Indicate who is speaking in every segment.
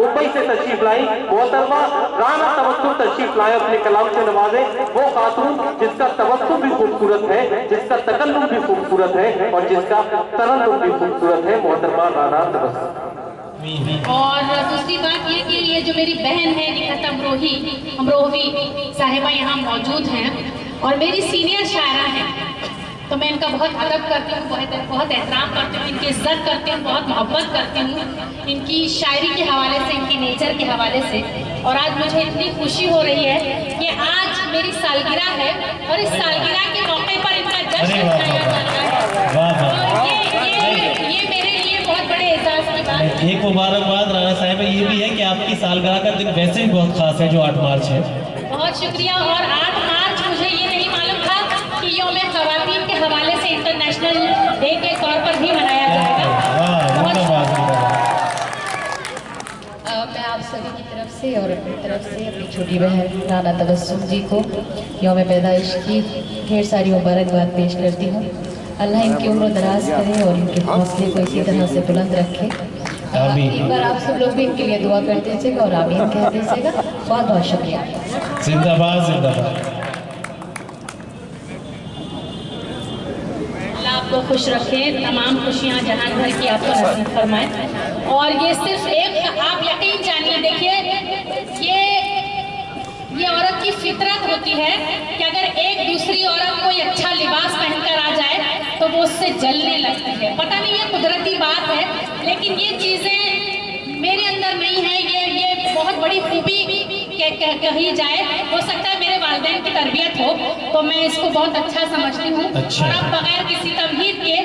Speaker 1: मुंबई से तशरीफ लाई मोहतरमा राना तबस्सुम तशरीफ लाए, अपने कलाम से नवाजे। वो खातून जिसका तबस्सुम भी खूबसूरत है, जिसका तकल्लुम भी खूबसूरत है और जिसका तरन्नुम भी खूबसूरत है, मोहतरमा राना तबस्सुम।
Speaker 2: और दूसरी बात ये कि ये जो मेरी बहन है निखत अमरोही साहिबा यहाँ मौजूद हैं और मेरी सीनियर शायरा हैं, तो मैं इनका बहुत अदब करती हूँ, बहुत एहतराम करती हूँ, इनकी इज्जत करती हूँ, बहुत मोहब्बत करती हूँ इनकी शायरी के हवाले से, इनकी नेचर के हवाले से। और आज मुझे इतनी खुशी हो रही है कि आज मेरी सालगिरह है और इस सालगिरह के मौके पर इनका जश्न मनाया जा रहा है। ये मेरे लिए बहुत बड़े एजाज की बात है।
Speaker 3: एक मुबारकबाद राना साहब, ये भी है कि आपकी सालगिरह का दिन वैसे भी बहुत खास है जो 8 मार्च है।
Speaker 2: बहुत शुक्रिया। और 8 मार्च मुझे ये नहीं मालूम था कि यौम ख़वातीन के हवाले से इंटरनेशनल डे के तौर पर भी मनाया जाएगा। मैं आप सभी की तरफ से और अपनी तरफ से अपनी छोटी बहन राना तबस्सुम जी को यौम पैदाइश की ढेर सारी मुबारकबाद पेश करती हूँ। अल्लाह इनकी उम्र दराज करे और इनके हौसले को इसी तरह से बुलंद रखे। एक बार आप सब लोग भी इनके लिए दुआ कर दीजिएगा और आमीन कह दीजिएगा। बहुत बहुत शुक्रिया।
Speaker 3: जिंदाबाद जिंदाबाद।
Speaker 2: अल्लाह आपको खुश रखे, तमाम खुशियाँ जहान भर की आपको नसीब फरमाए। और ये सिर्फ एक, आप यकीन जानिए, देखिए ये औरत की फितरत होती है कि अगर एक दूसरी औरत कोई अच्छा लिबास पहनकर आ जाए तो वो उससे जलने लगती है। पता नहीं ये कुदरती बात है, लेकिन ये चीज़ें मेरे अंदर नहीं है। ये बहुत बड़ी खूबी कही जाए, हो सकता है मेरे वालिदैन की तरबियत हो, तो मैं इसको बहुत अच्छा समझती हूँ।
Speaker 3: अच्छा।
Speaker 2: और अब बगैर किसी तमहीद के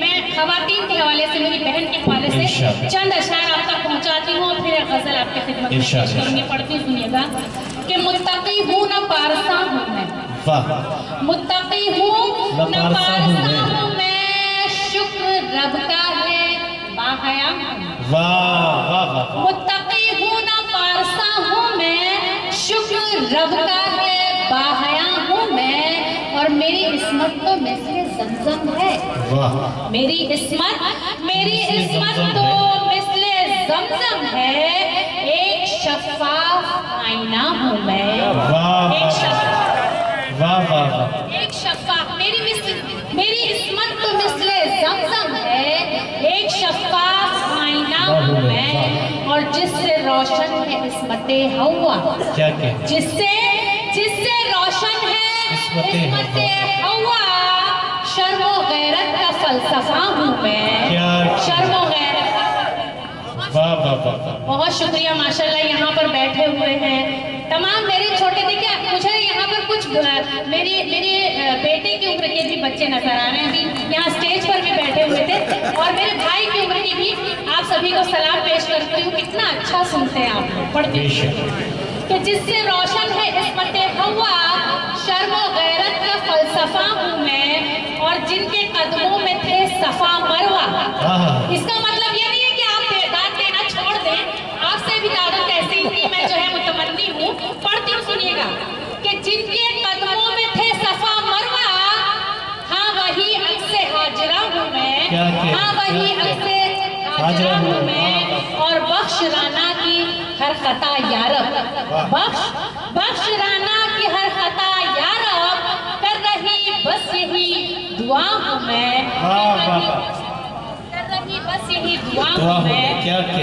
Speaker 2: मैं ख़वातीन के हवाले से, मेरी बहन के हवाले से चंद अशार आप तक पहुँचाती हूँ और फिर गज़ल आपके खिदमत में पेश करूँगी। पढ़ती सुनिएगा कि मुत्तकी हूँ न पारसा हूँ मैं, मुत्तकी हूँ न पारसा हूँ मैं, शुक्र रब का है बाहया। मुत्तकी हूँ न पारसा हूँ मैं, शुक्र रब का है बाहया हूँ मैं, और मेरी इस्मत तो मिस्ले ज़मज़म है। मेरी इस्मत तो मिस्ले ज़मज़म है, एक शफ़ाफ़ आईना हूँ मैं। एक शफ़ाफ़, मेरी इस्मत तो मिस्ले ज़मज़म है, एक शफ़ाफ़ आईना हूँ मैं, और जिससे रोशन है इस्मते हवा, जिससे रोशन है इस्मते हवा, शर्म व गैरत का फ़लसफ़ा हूँ मैं। शर्म व गैरत। बहुत शुक्रिया। माशाल्लाह यहाँ पर बैठे हुए हैं तमाम मेरे छोटे, देखिए मुझे यहाँ पर कुछ मेरे बेटे की उम्र के भी बच्चे नजर आ रहे हैं, अभी यहाँ स्टेज पर भी बैठे हुए थे, और मेरे भाई की उम्र की भी आप सभी को सलाम पेश करती हूँ। कितना अच्छा सुनते हैं आप लोग, पढ़ते कि जिससे रोशन है इस्मत हवा, शर्म व गैरत का फ़लसफ़ा हूँ मैं, और जिनके कदमों में थे सफ़ा मरवा। इसका मतलब ये नहीं है कि आप दाद देना छोड़ दें, आपसे भी दावत ऐसी ही मैं जो है मुतमन्नी हूँ। पढ़ती हूँ सुनिएगा कि जिनके कदमों में थे सफ़ा मरवा, हाँ वही अक्से हाजरा हूँ मैं, हाँ वही अक्से हाजरा हूँ मैं, और बख्श राना की हर खता यारब, बख्श राना की हर खता यारब, कर रही बस यही दुआ हूँ मैं, कर रही बस यही दुआ हूँ मैं,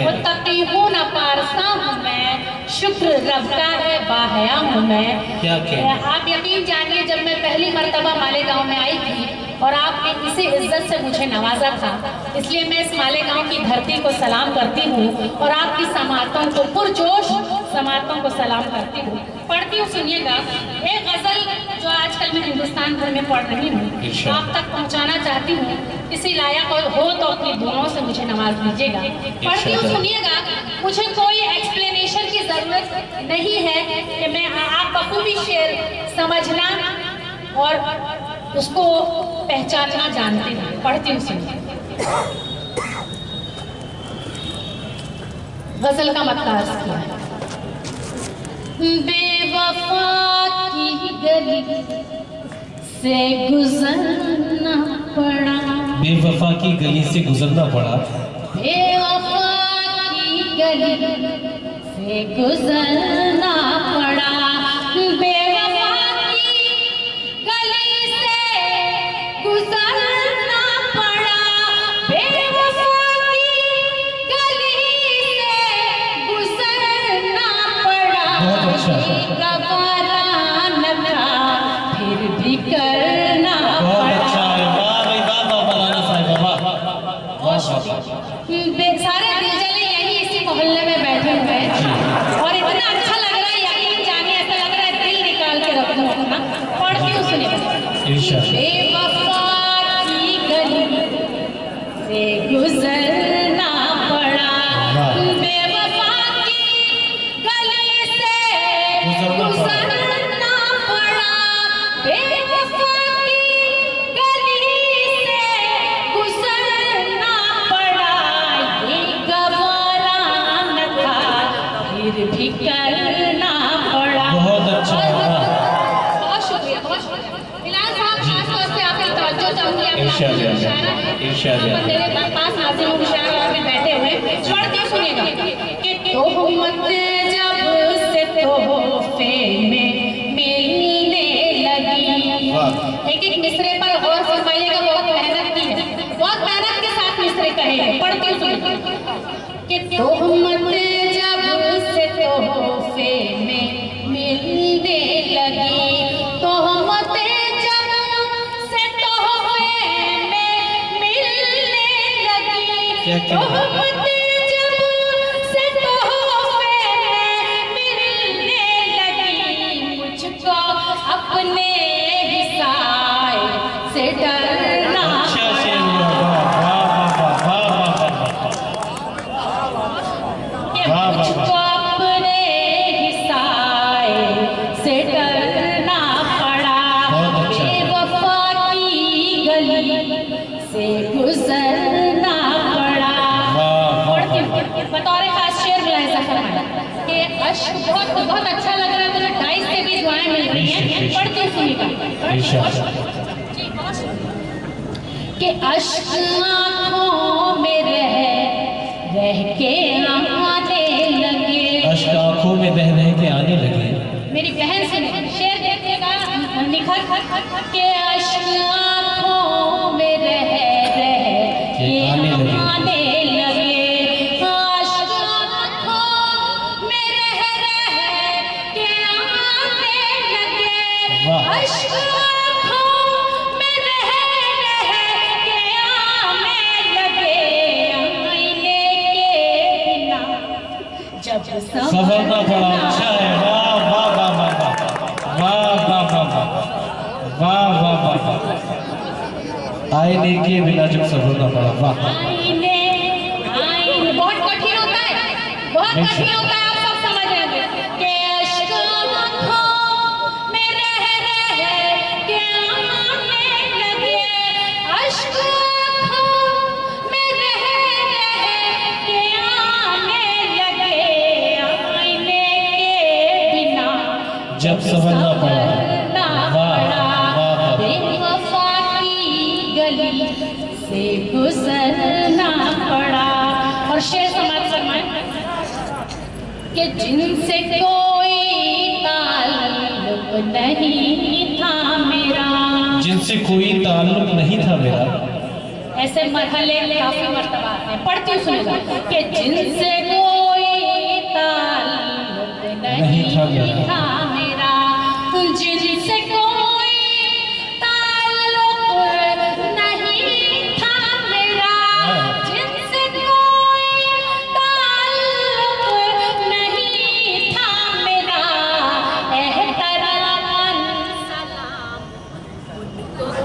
Speaker 2: मुत्तकी हूँ न पारसा हूँ मैं, शुक्र रब का है बाहया हूँ मैं। आप यकीन जानिए, जब मैं पहली मर्तबा मालेगांव में आई थी और आपने इसी इज्जत से मुझे नवाजा था, इसलिए मैं इस मालेगांव की धरती को सलाम करती हूँ और आपकी समातों को, पुरजोश समातों को सलाम करती हूँ। पढ़ती हूँ सुनिएगा, एक गज़ल जो आजकल मैं हिंदुस्तान भर में पढ़ रही हूँ, आप तक पहुँचाना चाहती हूँ। इसी लायक हो तो अपनी दुआओं से मुझे नवाज दीजिएगा। पढ़ती हूँ सुनिएगा। मुझे कोई एक्सप्लेनेशन की ज़रूरत नहीं है कि मैं आप बखूबी शेर समझना और उसको पहचानना जानते हैं। पढ़ती हूँ सुनिए। गजल का मतलब अर्ज किया। बेवफा की गली से गुजरना पड़ा,
Speaker 3: बेवफा की गली से गुजरना पड़ा,
Speaker 2: बेवफा की गली से गुजरना पड़ा, बेवफा की गली से गुजरना पड़ा, बेवफा की गली से गुजरना पड़ा।
Speaker 3: बहुत अच्छा।
Speaker 2: गवारा न था फिर भी करना
Speaker 3: बहुत
Speaker 2: पड़ा।
Speaker 3: अच्छा है, वाह भाई वाह वाह मौलाना साहब, वाह वाह वाह।
Speaker 2: सारे दिलजले यही इसी मोहल्ले में बैठे हुए हैं और इतना अच्छा लग रहा है, यकीन जानिए ऐसा लग रहा है दिल निकाल के रख दो अपना। पढ़ती हूँ सुनिए। बेवफा की गली से गुजरना पड़ा, बेवफा की गली से गुजरना पड़ा, बेवफा की गली से गुजरना पड़ा। ये गवारा न था फिर भी करना पड़ा।
Speaker 3: बहुत अच्छा, वाह।
Speaker 2: बहुत शुक्रिया, बहुत शुक्रिया। फिलहाल साहब खासतौर से आपकी तवज्जो चाहूंगी। आप
Speaker 3: इरशाद है,
Speaker 2: इशारा
Speaker 3: इरशाद है।
Speaker 2: मेरे पास हाजिर हूँ, इशारा वहाँ पे बैठे हुए पढ़ती सुनिएगा कि तोहमत जब से तोहफे में मिलने लगी। एक एक मिसरे पर गौर फरमाइएगा, बहुत मेहनत की है, बहुत मेहनत के साथ मिसरे कहे हैं। पढ़ती हूँ सुनिए कि तोहमत जब से तोहफे में मिलने लगी, तोहमत जब से तोहफे में मिलने लगी, तोहमत जब से तोहफे में मिलने लगी, मुझको अपने ही साए से डरना
Speaker 3: अच्छा शेर हुआ, वाह वाह वाह वाह
Speaker 2: कि मुझको अपने ही साए से डरना पड़ा।
Speaker 3: बहुत अच्छा।
Speaker 2: बेवफा की गली से गुजरना पड़ा। बतौर खास शेर मुलाहिजा फरमाया कि अश्क बहुत बहुत अच्छा लग रहा है, मुझे 22 से 20 दुआएं मिल रही हैं। पढ़ती सुनिएगा कि अश्क आँखों में रह के आने लगे।
Speaker 3: अश्क आंखों में बह रहे के आने लगे।
Speaker 2: मेरी बहन से शेर देखिएगा निखर के अश्क आँखों में रह के आने लगे। अश्क आँखों में रह के आने लगे।
Speaker 3: वाह।
Speaker 2: अश्क आँखों में रह के आने लगे। आईने के बिना जब
Speaker 3: संवरना पड़ा, अच्छा है, वाह वाह वाह वाह वाह वाह वाह वाह वाह वाह वाह। आईने के बिना जब संवरना पड़ा, वाह।
Speaker 2: आईने आईने बहुत कठिन होता है, बहुत कठिन होता है, आप सब समझ रहे हैं कि अश्क आँखों में रह के आने लगे। अश्क आँखों में रह के आने लगे। आईने के बिना
Speaker 3: जब संवरना पड़ा, वाह वाह।
Speaker 2: बेवफा की गली से गुजरना पड़ा। और शेर समाज फरमाए कि जिनसे कोई ताल्लुक नहीं था मेरा,
Speaker 3: जिनसे कोई ताल्लुक नहीं था मेरा।
Speaker 2: ऐसे मरहले काफी मर्तबा आते हैं। पढ़ती हूँ सुनेगा कि जिनसे कोई ताल्लुक नहीं था मेरा, जिनसे कोई ताल्लुक नहीं था मेरा, जिनसे कोई ताल्लुक नहीं था मेरा, एहतराम सलाम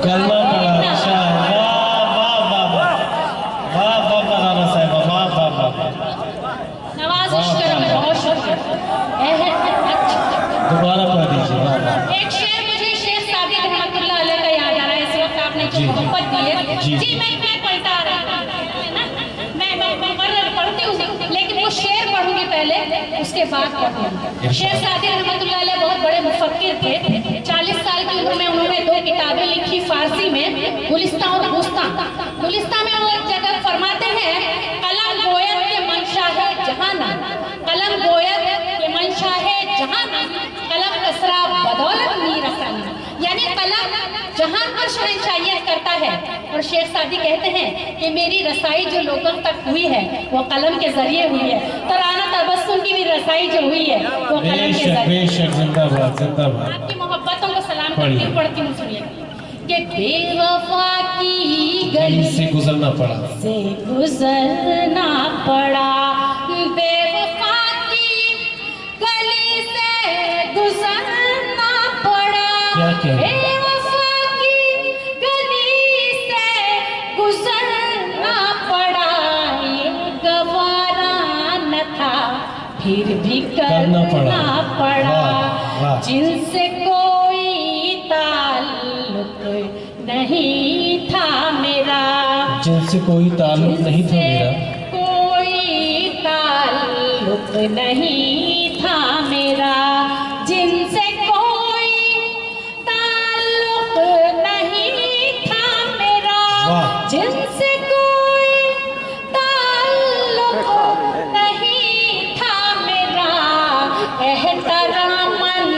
Speaker 3: करना पड़ा, अच्छा है, वाह वाह वाह वाह वाह मौलाना साहब, वाह वाह वाह।
Speaker 2: नवाजिश करम, बहुत शुक्रिया।
Speaker 3: दोबारा पढ़ दीजिए, वाह वाह।
Speaker 2: एक शेर मुझे शेख सादिक रहमतुल्लाह अलैह का याद आ रहा है। इस वक्त आपने जो मोहब्बत दी है, जी मैं पढ़ता आ रहा हूँ, मैं पढ़ती हूँ, लेकिन वो शेर पढ़ूंगी पहले, उसके बाद पढ़ूंगी। शेख सादिक रहमतुल्लाह अलैह बहुत बड़े मुफक्किर थे। 40 साल की उम्र में उन्होंने 2 किताबें लिखी फारसी में, गुलिस्तान और गुस्तान। गुलिस्तान में वो एक जगह फरमाते हैं, कलम गोयत के मंशा है जहाना, कलम शहंशाहियत करता है। और शेख सादी कहते हैं कि मेरी रसाई जो लोगों तक हुई है वो कलम के जरिए हुई है, तो राना तबस्सुम की भी रसाई जो हुई है वो कलम के जरिए।
Speaker 3: बेशक, जिंदाबाद जिंदाबाद।
Speaker 2: आपकी मोहब्बतों को सलाम करती हूँ, पढ़ती हूँ, सुनिए कि बेवफा की गली
Speaker 3: से गुजरना पड़ा,
Speaker 2: से गुजरना पड़ा, बेवफा की गली से गुजरना पड़ा, बेवफा की गली से गुजरना पड़ा, ये गवारा न था फिर भी करना पड़ा, जिनसे कोई ताल्लुक नहीं था मेरा,
Speaker 3: जिनसे कोई ताल्लुक नहीं था मेरा,
Speaker 2: कोई ताल्लुक नहीं था मेरा, जिनसे कोई ताल्लुक नहीं था मेरा, जिनसे कोई ताल्लुक नहीं था मेरा, एहतरामन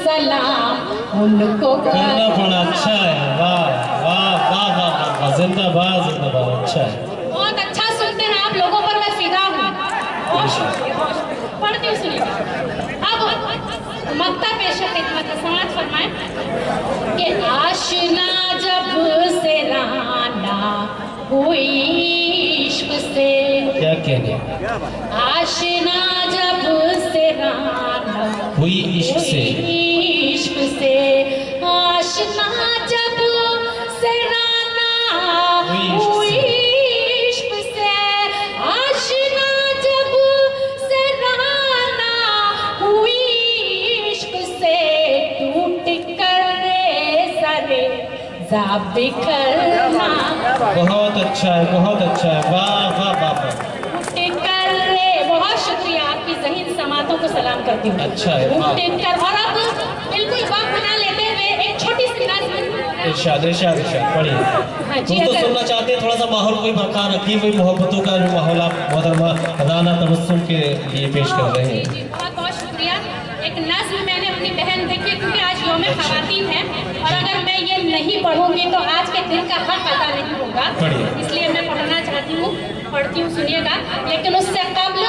Speaker 2: सलाम उनको
Speaker 3: करना पड़ा। अच्छा है, वाह वाह वाह वाह वाह, जिंदाबाद जिंदाबाद, अच्छा है।
Speaker 2: बहुत अच्छा सुनते हैं आप लोगों पर मैं फिदा हूँ। पढ़ती हूँ, सुनिए। अब मक्ता पेशा खिदमत समाज फरमाए कि आशना जब से राना हुई इश्क से,
Speaker 3: क्या कहने,
Speaker 2: आशना जब से राना
Speaker 3: हुई इश्क से,
Speaker 2: इश्क से, आशना जब से राना हुई इश्क से, आशना जब से राना हुई इश्क से, टूट कर सरे जा बिखरना।
Speaker 3: बहुत अच्छा है, बहुत अच्छा है, वाह वाह वाह वाह।
Speaker 2: बहुत शुक्रिया, आपकी ज़हीन समातों को सलाम करती हूँ।
Speaker 3: अच्छा है,
Speaker 2: और अब बिल्कुल वक्त बना लेते हुए एक छोटी सी
Speaker 3: इरशाद इरशाद इरशाद पढ़िए। दोस्तों सुनना चाहते हैं, थोड़ा सा माहौल कोई बरकरार रखिए, वही मोहब्बतों का जो माहौल आप मोहतरमा राना तबस्सुम के लिए पेश कर रहे हैं।
Speaker 2: जी बहुत बहुत शुक्रिया। एक नज़्म मैंने अपनी बहन देखी, क्योंकि आज यौम ख़वातीन है और अगर मैं ये नहीं पढ़ूंगी तो आज के दिन का हक अदा नहीं होगा, इसलिए मैं पढ़ना चाहती हूँ, पढ़ती हूँ, सुनिएगा। लेकिन उससे कबल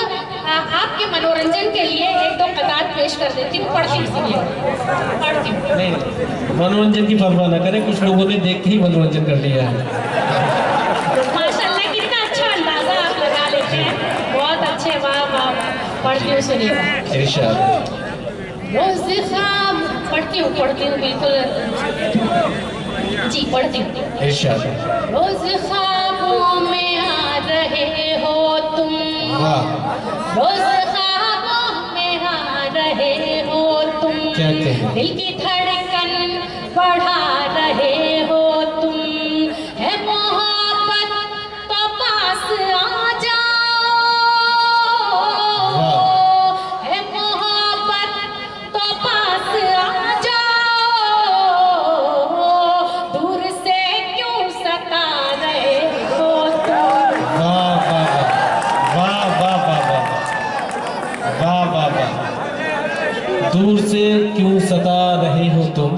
Speaker 2: आपके मनोरंजन के लिए एक दो कतार पेश कर देती हूँ, पढ़ती हूँ, सुनिए, पढ़ती हूँ।
Speaker 3: नहीं, मनोरंजन की परवाह न करें, कुछ लोगों ने देख के ही मनोरंजन कर लिया है।
Speaker 2: माशाल्लाह कितना अच्छा अंदाजा आप लगा लेते हैं, बहुत अच्छे, वाह वाह। पढ़ती हूँ, सुनिएगा।
Speaker 3: इरशाद।
Speaker 2: रोज़ ख्वाब, पढ़ती हूँ बिल्कुल जी, पढ़ती हूँ।
Speaker 3: इरशाद।
Speaker 2: रोज़ ख्वाबों में आ रहे हो तुम, रोज़ ख्वाबों में आ रहे हो तुम, दिल की धड़कन बढ़ा रहे हो तुम, है मोहब्बत तो पास आ जाओ, है मोहब्बत तो पास आ जाओ, दूर से क्यों सता रहे हो तुम।
Speaker 3: वाह वाह वाह वाह वाह वाह वाह, दूर से क्यों सता रहे हो तुम।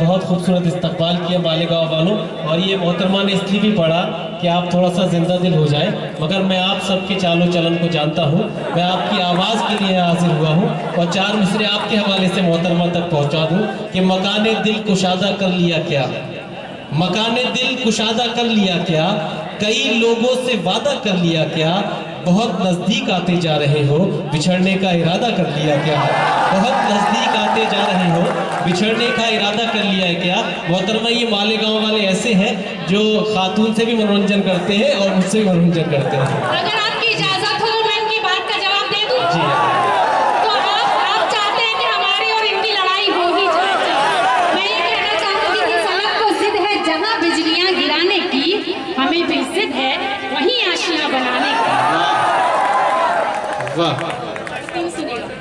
Speaker 3: बहुत खूबसूरत इस्तकबाल किया मालेगांव वालों, और ये मोहतरमा ने इसलिए भी पढ़ा कि आप थोड़ा सा जिंदा दिल हो जाए, मगर मैं आप सबके चालो चलन को जानता हूँ, मैं आपकी आवाज़ के लिए हाजिर हुआ हूँ और चार मिसरे आपके हवाले से मोहतरमा तक पहुँचा दूँ कि मकाने दिल कुशादा कर लिया क्या, मकाने दिल कुशादा कर लिया क्या, कई लोगों से वादा कर लिया क्या, बहुत नज़दीक आते जा रहे हो, बिछड़ने का इरादा कर लिया क्या, बहुत नज़दीक आते जा रहे हो, बिछड़ने का इरादा कर लिया है क्या। मोहतरमा ये मालेगांव वाले ऐसे हैं जो खातून से भी मनोरंजन करते हैं और मुझसे भी मनोरंजन करते हैं।
Speaker 2: अगर आपकी इजाज़त हो मैं इनकी बात का जवाब दे दूं?
Speaker 3: जी
Speaker 2: तो आप चाहते हैं कि हमारी और इनकी लड़ाई हो ही जाए। मैं ये कहना चाहूँगी कि फलक को जिद है जहाँ बिजलियाँ गिराने की, हमें भी जिद है वहीं आशियाँ बनाने की।
Speaker 3: वाह,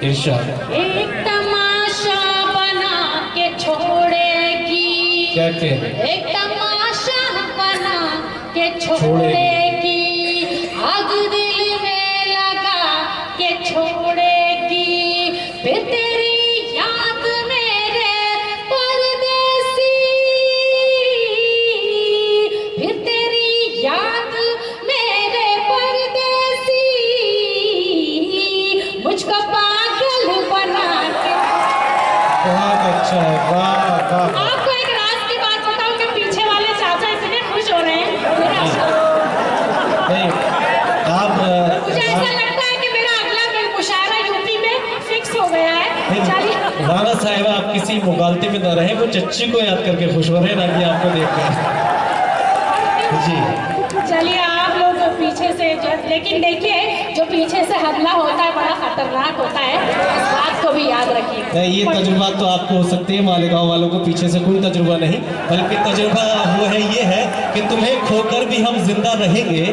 Speaker 3: इरशाद।
Speaker 2: एक तमाशा बना के छोड़ेगी,
Speaker 3: क्या कह,
Speaker 2: एक तमाशा बना के छोड़ेगी, आग दिल में लगा के छोड़ेगी, फिर तेरी याद मेरे परदेसी, मुझको पागल बना के।
Speaker 3: बहुत अच्छा है, वाह वाह।
Speaker 2: आपको एक राज की बात बताऊं कि पीछे वाले चाचा इतने खुश हो रहे हैं मेरा
Speaker 3: नहीं, आप
Speaker 2: मुझे ऐसा लगता है कि मेरा अगला मुशायरा यूपी में फिक्स हो गया है। चलिए
Speaker 3: राना साहिबा, आप किसी मुगालते में न रहे, वो चच्ची को याद करके खुश हो रहे हैं, ना कि आपको देखकर। जी
Speaker 2: चलिए आप लोग पीछे से लेकिन देखिए जो पीछे से हमला होता है बड़ा खतरनाक होता है, इस बात को भी याद रखिए।
Speaker 3: ये तजुर्बा तो आपको हो सकते हैं, मालेगांव वालों को पीछे से कोई तजुर्बा नहीं, बल्कि तजुर्बा वो है, ये है कि तुम्हें खोकर भी हम जिंदा रहेंगे,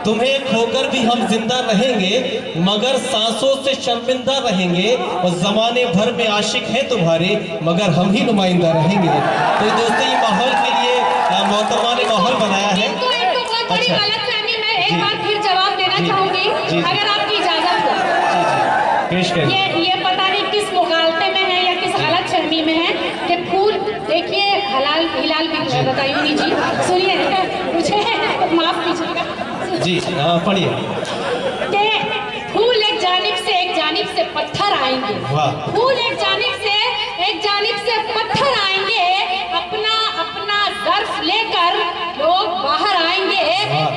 Speaker 3: तुम्हें खोकर भी हम जिंदा रहेंगे, मगर सांसों से शर्मिंदा रहेंगे, और जमाने भर में आशिक हैं तुम्हारे, मगर हम ही नुमाइंदा रहेंगे। तो दोस्तों, ये माहौल के लिए मोहतरमा ने माहौल बनाया है।
Speaker 2: इनको बहुत बड़ी
Speaker 3: अच्छा।
Speaker 2: गलतफहमी, मैं एक बार फिर जवाब देना चाहूंगी अगर आपकी इजाजत हो।
Speaker 3: पेश करिए।
Speaker 2: ये पता नहीं किस मुगालते में है या किस गलतफहमी में है कि फूल, देखिए हलाल हिलाल भी बताइए जी, सुनिए मुझे माफ कीजिएगा
Speaker 3: जी हाँ, पढ़िए।
Speaker 2: कि फूल एक जानिब से पत्थर आएंगे, फूल एक जानिब से पत्थर आएंगे, अपना अपना ज़र्फ लेकर लोग बाहर आएंगे,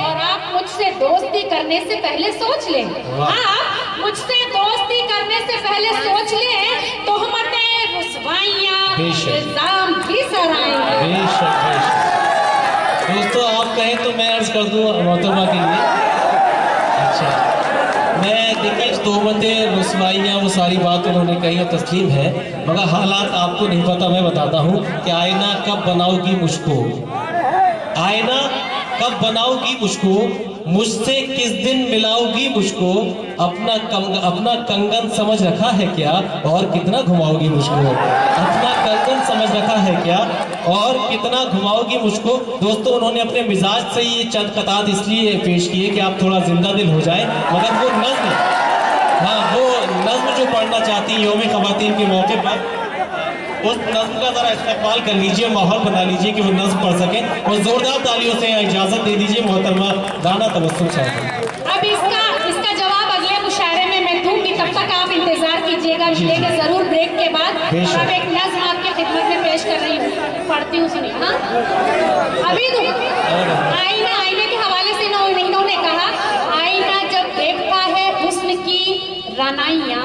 Speaker 2: और आप मुझसे दोस्ती करने से पहले सोच लें, आप मुझसे दोस्ती करने से पहले सोच लें, तोहमतें, रुसवाइयाँ, इल्जाम भी सर आएंगे।
Speaker 3: दोस्तों, आप कहें तो मैं अर्ज कर दूँ मोहतरमा के लिए। अच्छा, मैं देखिए, तोहमतें, रुसवाइयाँ, वो सारी बात उन्होंने कही और तस्लीम है, मगर हालात आपको नहीं पता, मैं बताता हूँ कि आईना कब बनाओगी मुझको, आईना कब बनाओगी मुझको, मुझसे किस दिन मिलाओगी मुझको, अपना कंगन समझ रखा है क्या, और कितना घुमाओगी मुझको, अपना कंगन समझ रखा है क्या, और कितना घुमाओगी मुझको। दोस्तों, उन्होंने अपने मिजाज से ये चंद कतात इसलिए पेश किए कि आप थोड़ा जिंदा दिल हो जाए, मगर वो नज्म, हाँ, वो नज्म जो पढ़ना चाहती हैं यौम ख़वातीन के मौके पर, उस नज्म का जरा इस्तेमाल कर लीजिए, माहौल बना लीजिए कि वो नज्म पढ़ सकें, और जोरदार तालियों से इजाजत दे दीजिए मोहतरमा राना तबस्सुम साहब।
Speaker 2: अब इसका जवाब अगले मुशायरे में मैं दूंगी, तब तक आप इंतजार कीजिएगा, मिलेंगे जरूर ब्रेक के बाद। और अब एक नज्म आपकी खिदमत में पेश कर रही हूँ, पढ़ती हूँ, सुनिए। हाँ, अभी आईने के हवाले से इन्होंने कहा, आईना जब देखता है हुस्न की रानाइयाँ,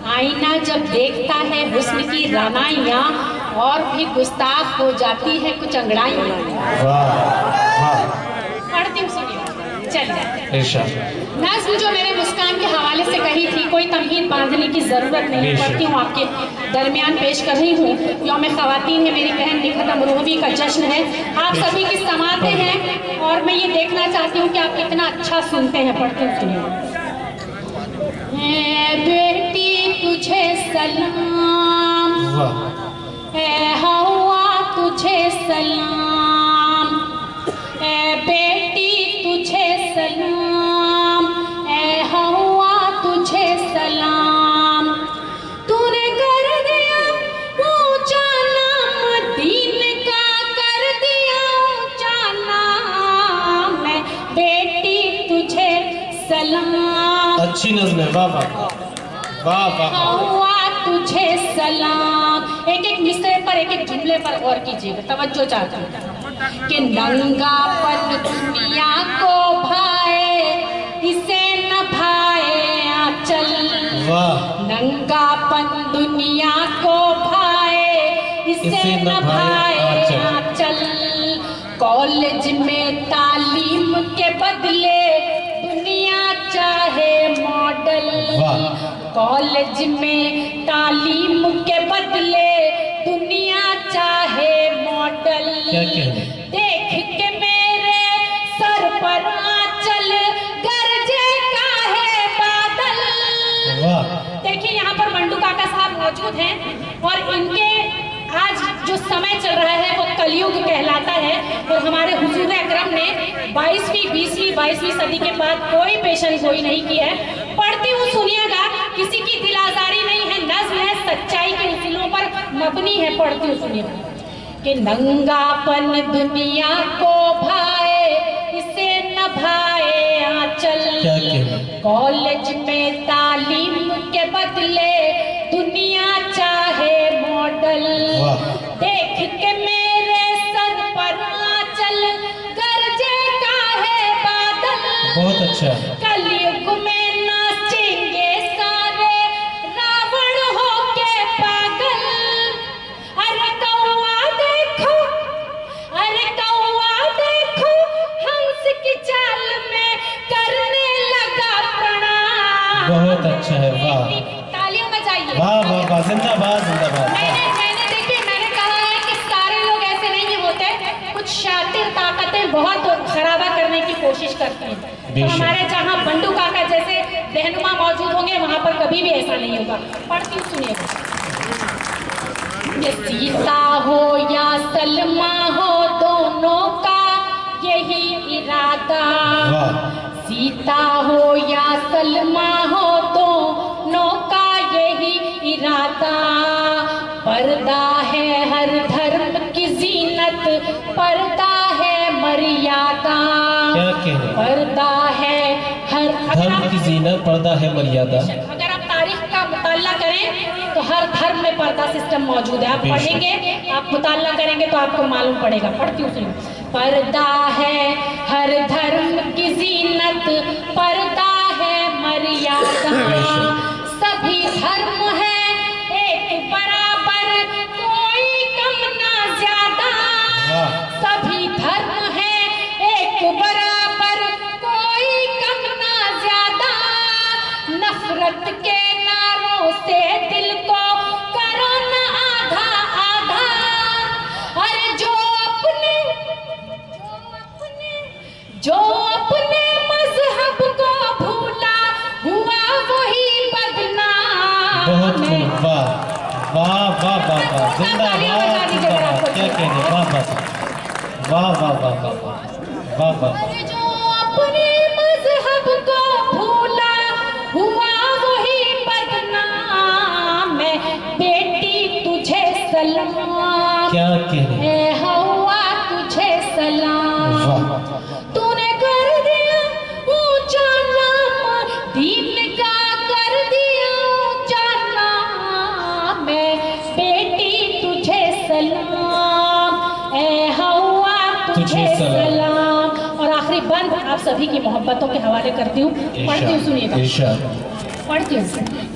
Speaker 2: आईना जब देखता है हुस्न की रानाइयाँ, और भी गुस्ताख हो जाती है कुछ अंगड़ाइयाँ। पढ़ती हूँ, सुनिए। चलिए, नज़्म जो मैंने मुस्कान के हवाले से कही थी, कोई तमहीद बांधने की जरूरत नहीं, पढ़ती हूँ, आपके दरमियान पेश कर रही हूँ। यौम ख़वातीन है, मेरी बहन निखत अमरोहवी का जश्न है, आप सभी की समाते हैं, और मैं ये देखना चाहती हूँ कि आप कितना अच्छा सुनते हैं। पढ़ती हूँ, सुनिए। बेटी तुझे सलाम, ए हवा तुझे सलाम, ए बेटी तुझे सलाम, ए हवा तुझे सलाम, तूने कर दिया ऊंचा नाम, दीन का कर दिया ऊंचा नाम, मैं बेटी तुझे सलाम।
Speaker 3: अच्छी नज़्म है, वाह वाह वाह वाह।
Speaker 2: हवा तुझे सलाम। एक एक मिसरे पर, एक एक जुमले पर गौर कीजिएगा, तवज्जो चाहता हूँ कि नंगापन दुनिया को भाए, इसे न भाए आंचल, नंगापन दुनिया को भाए, इसे न भाए आंचल, कॉलेज में तालीम के बदले दुनिया चाहे मॉडल, कॉलेज में तालीम के बदले दुनिया चाहे मॉडल, देख के मेरे सर पर आंचल गरजे का है बादल। देखिए, यहाँ पर मंडू काका साहब मौजूद हैं, और इनके आज जो समय चल रहा है वो कलयुग कहलाता है, और हमारे हुजूर अकरम ने 22वीं सदी के बाद कोई पेशन गोई नहीं की है। पढ़ती हूँ, सुनिएगा, किसी की दिल आजारी नहीं है, नज़्म है, सच्चाई के उसूलों पर मबनी है। पढ़ती हूँ, सुनिएगा कि नंगापन दुनिया को भाए, इसे न भाए आंचल, कॉलेज में तालीम के बदले दुनिया चाहे मॉडल, देख के मेरे सर पर आंचल गरजे का है बादल।
Speaker 3: बहुत अच्छा।
Speaker 2: कलयुग में नाचेंगे सारे रावण होके पागल। अरे कौआ देखो, अरे कौआ देखो, हंस की चाल में करने लगा प्रणाम।
Speaker 3: बहुत अच्छा है, वाह,
Speaker 2: तालियां बजाइए।
Speaker 3: वाह वाह वाह, जिंदाबाद जिंदाबाद।
Speaker 2: मैंने देखिए, मैंने कहा है कि सारे लोग ऐसे नहीं होते, कुछ शातिर ताकतें बहुत खराबा करने की कोशिश करती हैं। तो हमारे जहाँ बंडू काका जैसे रहनुमा मौजूद होंगे वहाँ पर कभी भी ऐसा नहीं होगा। पढ़ती हूँ, सुनिएगा। ये सीता हो या सलमा हो, दोनों का यही इरादा। सीता हो या सलमा हो, दोनों का यही इरादा। पर्दा है हर धर्म की जीनत, पर्दा है मर्यादा।
Speaker 3: क्या कह रहे?
Speaker 2: पर्दा है हर
Speaker 3: धर्म की जीनत, पर्दा है मर्यादा।
Speaker 2: अगर आप तारीख का मुताला करें तो हर धर्म में पर्दा सिस्टम मौजूद है। आप पढ़ेंगे, आप मुताला करेंगे तो आपको मालूम पड़ेगा। पढ़ती हूँ, सुनिए। पर्दा है हर धर्म की जीनत, पर्दा है मर्यादा। सभी धर्म है एक बराबर, कोई कम ना ज्यादा। सभी धर्म है एक बराबर, कोई कम ना ज्यादा। नफरत के नारों से दिल को करो न आधा आधा। अरे जो अपने मजहब को भूला हुआ वही बदनाम।
Speaker 3: बहुत खूब, वाह वाह वाह वाह वाह, जिंदाबाद जिंदाबाद। क्या कह रहे? वाह वाह वाह वाह वाह वाह वाह वाह।
Speaker 2: अरे जो अपने मजहब को भूला हुआ वही बदनाम। मैं बेटी तुझे सलाम,
Speaker 3: क्या कह रहे?
Speaker 2: ए हवा तुझे सलाम। तूने कर दिया ऊंचा नाम, दीन का कर दिया ऊंचा नाम। मैं बेटी तुझे सलाम, ए हवा तुझे सलाम। और आखिरी बंद आप सभी की मोहब्बतों के हवाले करती हूँ। पढ़ती हूँ, सुनिएगा। पढ़ती हूँ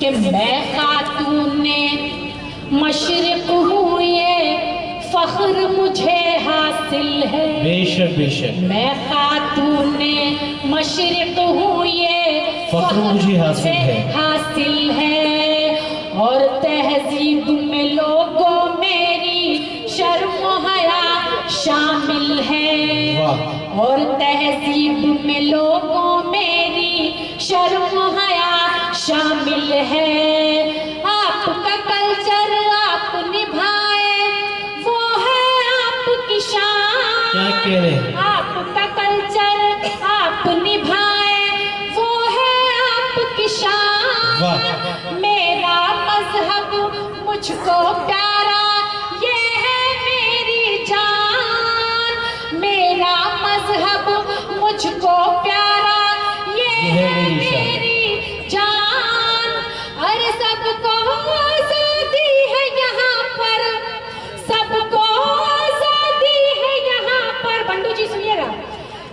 Speaker 2: कि मैं खातूने मशरिक हूँ, ये फख्र मुझे हासिल है।
Speaker 3: बेशक बेशक।
Speaker 2: मैं खातूने मशरिक हूँ, ये
Speaker 3: फख्र मुझे हासिल है। और तहजीब में लोगों मेरी शर्म हया शामिल है। और तहजीब में लोगों मेरी शर्म हया शामिल है। आपका कल्चर आप निभाए, वो है आपकी शान। क्या कह रहे?
Speaker 2: आपका कल्चर आप निभाए, वो है आपकी शान। मेरा मजहब मुझको प्यारा, ये है मेरी जान। मेरा मजहब मुझको प्यारा, ये है मेरी जान। अरे सबको आजादी है यहाँ पर, सबको आजादी है यहाँ पर। बंडू जी सुनिएगा।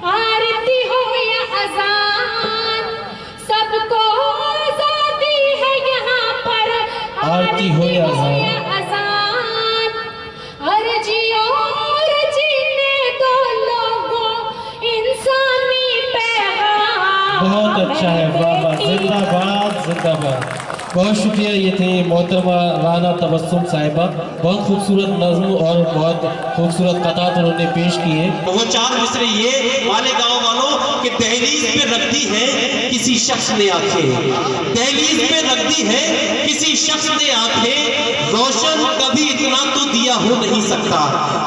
Speaker 2: आरती हो या अजान, सबको आजादी है यहाँ पर।
Speaker 3: आरती हो या
Speaker 2: अजान। अरे जियो और जीने दो लोगों इंसानी पैगाम।
Speaker 3: बहुत अच्छा है, वाह वाह, जिंदाबाद जिंदाबाद। बहुत शुक्रिया। ये थे मोहतरमा राना तबस्सुम साहिबा। बहुत खूबसूरत नज़्म और बहुत खूबसूरत कतात उन्होंने पेश की है।
Speaker 4: वो चार मिसरे ये वाले गांव वालों कि दहलीज पे रख दी है किसी शख्स ने आंखें, दहलीज पे रख दी है किसी शख्स ने आंखें। रोशन कभी इतना तो दिया हो नहीं सकता।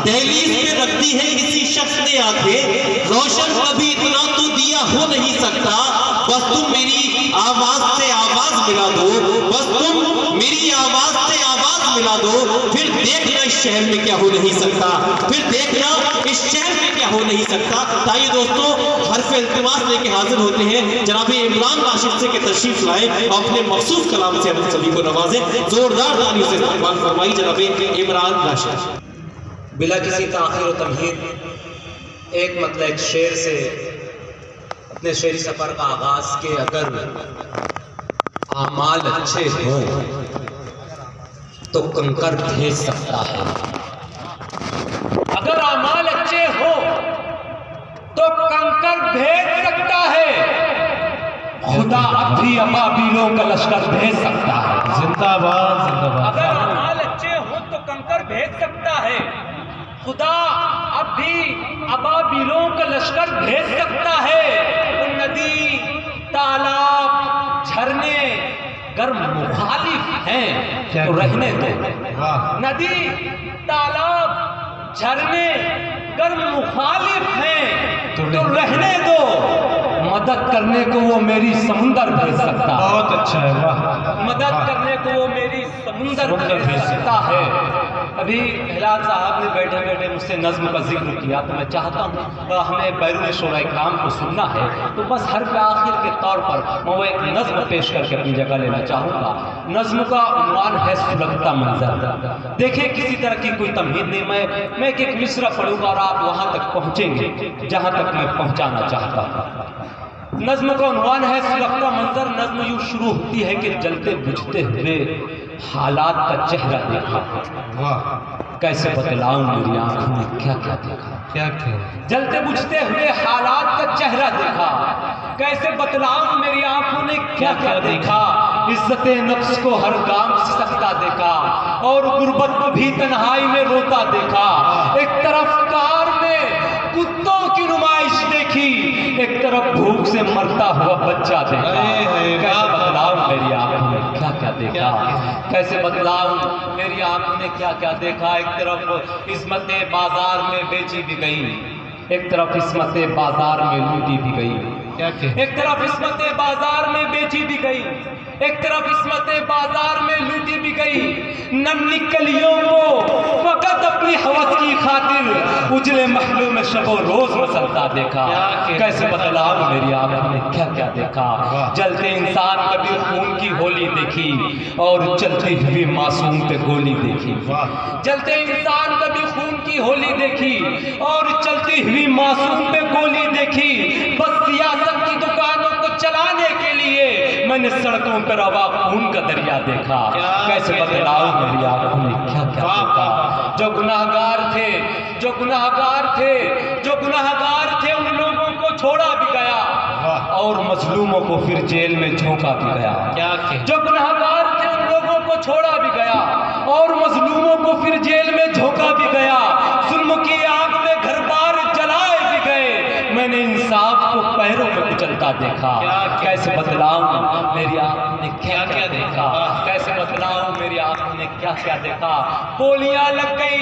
Speaker 4: दहलीज पे रख दी है किसी शख्स ने आंखें, रोशन कभी इतना तो दिया हो नहीं सकता। बस तुम मेरी आवाज से आवाज मिला दो, बस तुम मेरी आवाज से आवाज मिला दिला दो, फिर देखना इस शहर में क्या हो नहीं सकता, फिर देखना इस शहर में क्या हो नहीं सकता। ताइए दोस्तों, हर्फ इल्तिमास लेके हाजिर होते हैं जनाब इमरान राशिद से के तशरीफ लाए और अपने मखसूस कलाम से हम सभी को नवाजे। जोरदार तालियों से इस्तकबाल फरमाई जनाब इमरान राशिद।
Speaker 5: बिला किसी ताख़ीर और तमहीद एक मतलब एक शेर से अपने शेरी सफ़र का आगाज़ के, अगर आमाल अच्छे हों तो कंकर भेज सकता है,
Speaker 6: अगर आमाल अच्छे हो तो कंकर भेज सकता है, खुदा अब भी अबाबिलों का लश्कर भेज सकता है।
Speaker 3: जिंदाबाद जिंदाबाद।
Speaker 6: अगर आमाल अच्छे हो तो कंकर भेज सकता है, खुदा अब भी अबाबिलों का लश्कर भेज सकता है। वो नदी, तालाब, झरने अगर मुखालिफ हैं तो रहने दो। नदी, तालाब, झरने अगर मुखालिफ हैं तो रहने दो। मदद करने को वो मेरी समुंदर भेज सकता है।
Speaker 3: बहुत अच्छा है, वाह।
Speaker 6: मदद करने को वो मेरी समुंदर भेज सकता है। अभी हिलाल साहब ने बैठे बैठे मुझसे नज्म का जिक्र किया, तो मैं चाहता हूँ हमें बैरून शोरा इकराम को सुनना है, तो बस हर आखिर के तौर पर मैं वो एक नज्म पेश करके अपनी जगह लेना चाहूँगा। नज्म का उन्वान है सुलगता मंजर। देखिए, किसी तरह की कोई तमहीद नहीं, मैं एक मिसरा पढ़ूंगा और आप वहाँ तक पहुँचेंगे जहाँ तक मैं पहुँचाना चाहता हूँ। नज्म का उन्वान है सुलगता मंजर। नज्म यूँ शुरू होती है कि जलते बुझते हुए हालात का चेहरा देखा, कैसे बतलाऊं मेरी आंखों ने क्या क्या देखा।
Speaker 3: क्या क्या?
Speaker 6: जलते बुझते हुए हालात का चेहरा देखा, कैसे बतलाऊं मेरी आंखों ने क्या क्या देखा। इज्जते नफ्स को हर गाम सिसकता देखा और गुर्बत को भी तन्हाई में रोता देखा। एक तरफ कार में कुत्तों की नुमाइश देखी, एक तरफ भूख से मरता हुआ बच्चा देखा। कैसे बतलाऊं मेरी आंखों ने क्या क्या देखा, कैसे बतलाऊं मेरी आंखों ने क्या क्या देखा। एक तरफ इस्मतें बाजार में बेची भी गई, एक तरफ इस्मतें बाजार में लूटी भी गई। एक तरफ इस्मतें बाजार में बेची भी गई, एक तरफ इस्मतें बाजार में लूटी भी गई। नन्ही कलियों को फकत अपनी हवस की खातिर उजले महलों में शबो रोज मसलता देखा। कैसे बतलाऊं मेरी आंखों ने क्या क्या देखा। जलते इंसान कभी खून की होली देखी और चलती हुई मासूम पे गोली देखी। जलते इंसान कभी खून की होली देखी और चलती हुई मासूम पे गोली देखी। बस सियासत की दुकानों को चलाने के लिए मैंने सड़कों पर रवा खून का दरिया देखा। कैसे बतलाऊं मेरी आंखों ने क्या क्या देखा। जो गुनाहगार थे, जो गुनाहगार थे, जो गुनाहगार थे, उन लोगों को छोड़ा भी गया और मजलूमों को फिर जेल में झोंका भी गया। जो गुनाहगार थे उन लोगों को छोड़ा भी गया और मजलूमों को फिर जेल में झोंका भी गया। जुल्म की आग में घर बार जलाए भी गए, मैंने इंसाफ को पैरों में कुचलता देखा। कैसे बतलाऊं मेरी आंखों ने क्या क्या देखा। कैसे बतलाऊं मेरी आंखों ने क्या क्या देखा। बोलियां लग गई,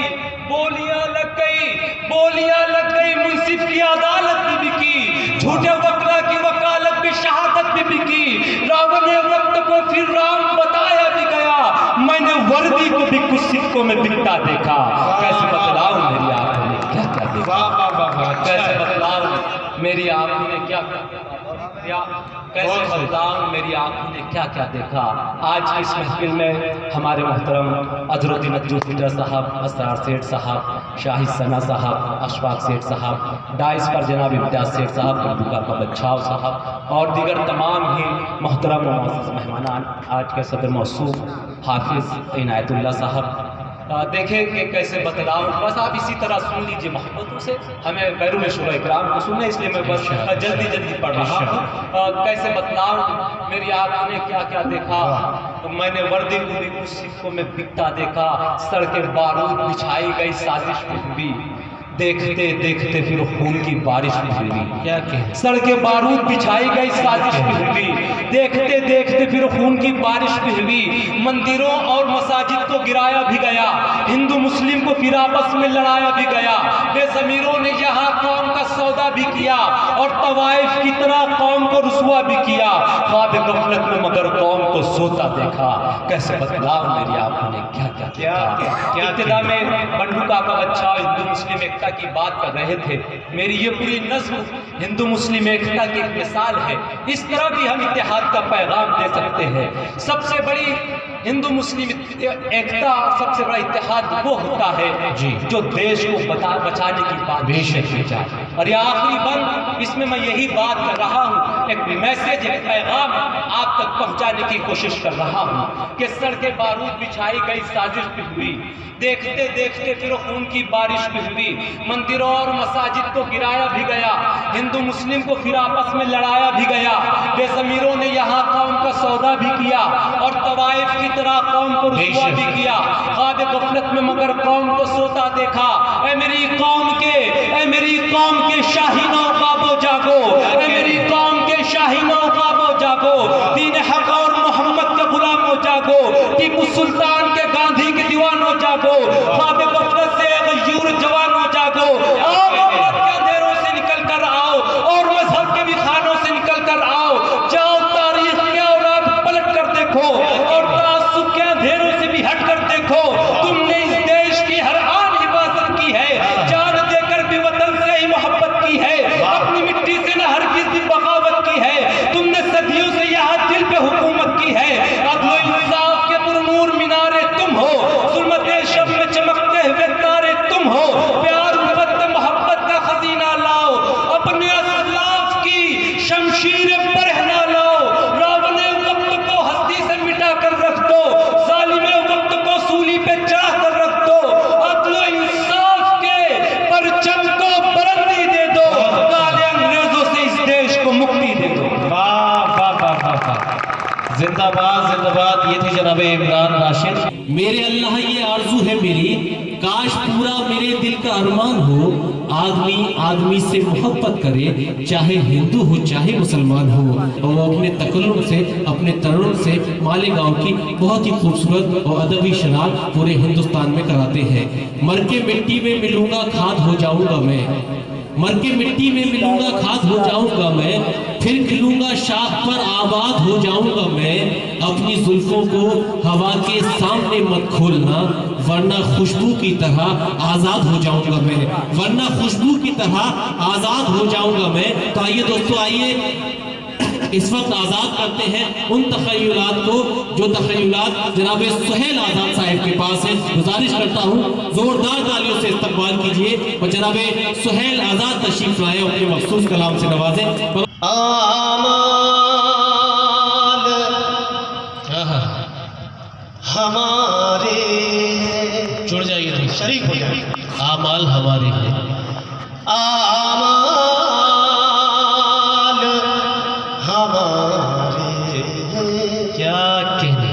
Speaker 6: बोलियां लग गई, बोलियां लग गई। मुंसिफ की अदालत भी बिकी, झूठे वकला की वकालत भी शहादत भी बिकी। रावण ने वक्त को फिर राम बताया भी गया, मैंने वर्दी को भी कुछ सिक्कों में बिकता देखा। कैसे बतलाऊं मेरी आंखों ने क्या क्या देखा। कैसे बतलाऊं मेरी आंखों ने क्या क्या, कैसे बतलाऊं मेरी आंखों ने क्या क्या देखा। आज की इस महफिल में हमारे मोहतरम अजरुद्दीन अज्जुफिंदर साहब, असरार सेठ साहब, शाहिद सना साहब, अशफाक सेठ साहब, डाइस पर जनाब इम्तियाज सेठ साहब, अब्दुल्ला का बच्चाव साहब और दीगर तमाम ही मोहतरम और मुअज़्ज़ज़ मेहमान, आज के सदर मौसूफ हाफिज़ इनायतुल्लाह साहब। देखें कि कैसे बतलाऊं, बस आप इसी तरह सुन लीजिए मोहब्बतों से। हमें बैरून शोरा इकराम को सुनना, इसलिए मैं बस जल्दी जल्दी पढ़ रहा हूँ। कैसे बतलाऊं मेरी आंखों ने क्या क्या देखा। तो मैंने वर्दी को भी कुछ सिक्कों में बिकता देखा। सड़कें बारूद बिछाई गई साजिश में हुई, देखते देखते फिर खून की बारिश भी हुई।
Speaker 3: क्या कहें,
Speaker 6: सड़कें बारूद बिछाई गई, साजिश भी हुई। देखते देखते फिर खून की बारिश भी हुई। मंदिरों और मसाजिद को गिराया भी गया, हिंदू मुस्लिम को फिर आपस में लड़ाया भी गया। बेज़मीरों ने यहाँ कौम का सौदा भी किया और तवाइफ की तरह कौम को रुसवा भी किया। ख्वाब गफलत में मगर कौम को सोता देखा। कैसे बदलाव मेरी आंखों ने क्या क्या किया। इब्तिदा में बंडू काका बच्चा हिंदू मुस्लिम एकता की बात कर रहे थे। मेरी ये पूरी नज्म हिंदू मुस्लिम एकता की एक मिसाल है। इस तरह भी हम इत्तेहाद का पैगाम दे सकते हैं। सबसे बड़ी हिंदू मुस्लिम एकता, सबसे बड़ा इत्तेहाद वो होता है जी जो देश को बचाने की बात बेशक की जाए। और ये आखिरी बंद, इसमें मैं यही बात कर रहा हूँ, एक मैसेज, एक पैगाम आप तक पहुँचाने की कोशिश कर रहा हूँ कि सड़कें बारूद बिछाई गई, साजिश भी हुई। देखते देखते फिर खून की बारिश भी हुई। मंदिरों और मसाजिद को गिराया भी गया, हिंदू मुस्लिम को फिर आपस में लड़ाया भी गया। बेज़मीरों ने यहाँ कौम का सौदा भी किया और तवाइफ की तरह कौम को रुसवा भी किया। ख्वाब गफलत में मगर कौम को सोता देखा। ऐ मेरी कौम के शाहीनों ख्वाबो जागो, ऐ मेरी कौम के शाहीनों ख्वाबो जागो। दीन हक और मोहम्मद के गुलामों जागो, टीपू सुल्तान के, गांधी के दीवानों जागो। ख्वाब गफलत से गयूर जवानों जागो। आओ मोहम्मद के अंधेरों से निकल कर आओ और मजहब के भी खानों से निकल कर आओ। जाओ तारीख के औराक पलट कर देखो और तासुब के अंधेरों से भी हट कर देखो। तुमने इस देश की हर आन हिफाजत की है, जान देकर भी वतन से ही मोहब्बत की है, अपनी मिट्टी से न हरगिज़ भी बगावत की है। तुमने सदियों से यहाँ दिल पे हुकूमत की है। अदल इंसाफ के पुरनूर मीनारे तुम हो, ज़ुल्मत शब में चमकते हुए तारे तुम हो। प्यार उल्फत मोहब्बत का खजीना लाओ, अपने असलाफ की शमशीर बरहना लाओ। रावने वक्त को हस्ती से मिटा कर रख दो, जालिमे वक्त को सूली पे चढ़ा कर रख दो। अदल इंसाफ के परचम को बुलंदी दे दो, काले अंग्रेजों से इस देश को मुक्ति दे दो।
Speaker 3: वाह वाह वाह वाह वाह, जिंदाबाद जिंदाबाद। ये थे जनाब इमरान राशिद। मेरे अल्लाह ये आरजू है मेरी, काश पूरा मेरे दिल का अरमान हो। आदमी आदमी से मोहब्बत करे, चाहे हिंदू हो चाहे मुसलमान हो। और वो अपने तकल्लुम से, अपने तरुण से मालेगांव की बहुत ही खूबसूरत और अदबी शनाख्त पूरे हिंदुस्तान में कराते हैं। मर के मिट्टी में मिलूंगा खाद हो जाऊंगा मैं, मर के मिट्टी में मिलूंगा खाद हो जाऊंगा मैं, फिर खिलूंगा शाख पर आबाद हो जाऊंगा मैं। अपनी जुल्फों को हवा के सामने मत खोलना, वरना खुशबू की तरह आजाद हो जाऊंगा मैं, वरना खुशबू की तरह आजाद हो जाऊंगा मैं। तो आइए दोस्तों, आइए इस वक्त आजाद करते हैं उन तखय्युलात को जो तखय्युलात जनाब सुहेल आजाद साहब के पास है। गुजारिश करता हूँ जोरदार तालियों से इस्तकबाल कीजिए और जनाब सुहेल आजाद तशरीफ लाए, अपने मखसूस कलाम से नवाजें।
Speaker 4: हमारे
Speaker 3: जुड़ जाइए नहीं,
Speaker 4: शरीक हो जाए।
Speaker 3: आमाल हमारे हैं,
Speaker 4: आमाल हमारे
Speaker 3: क्या कहने।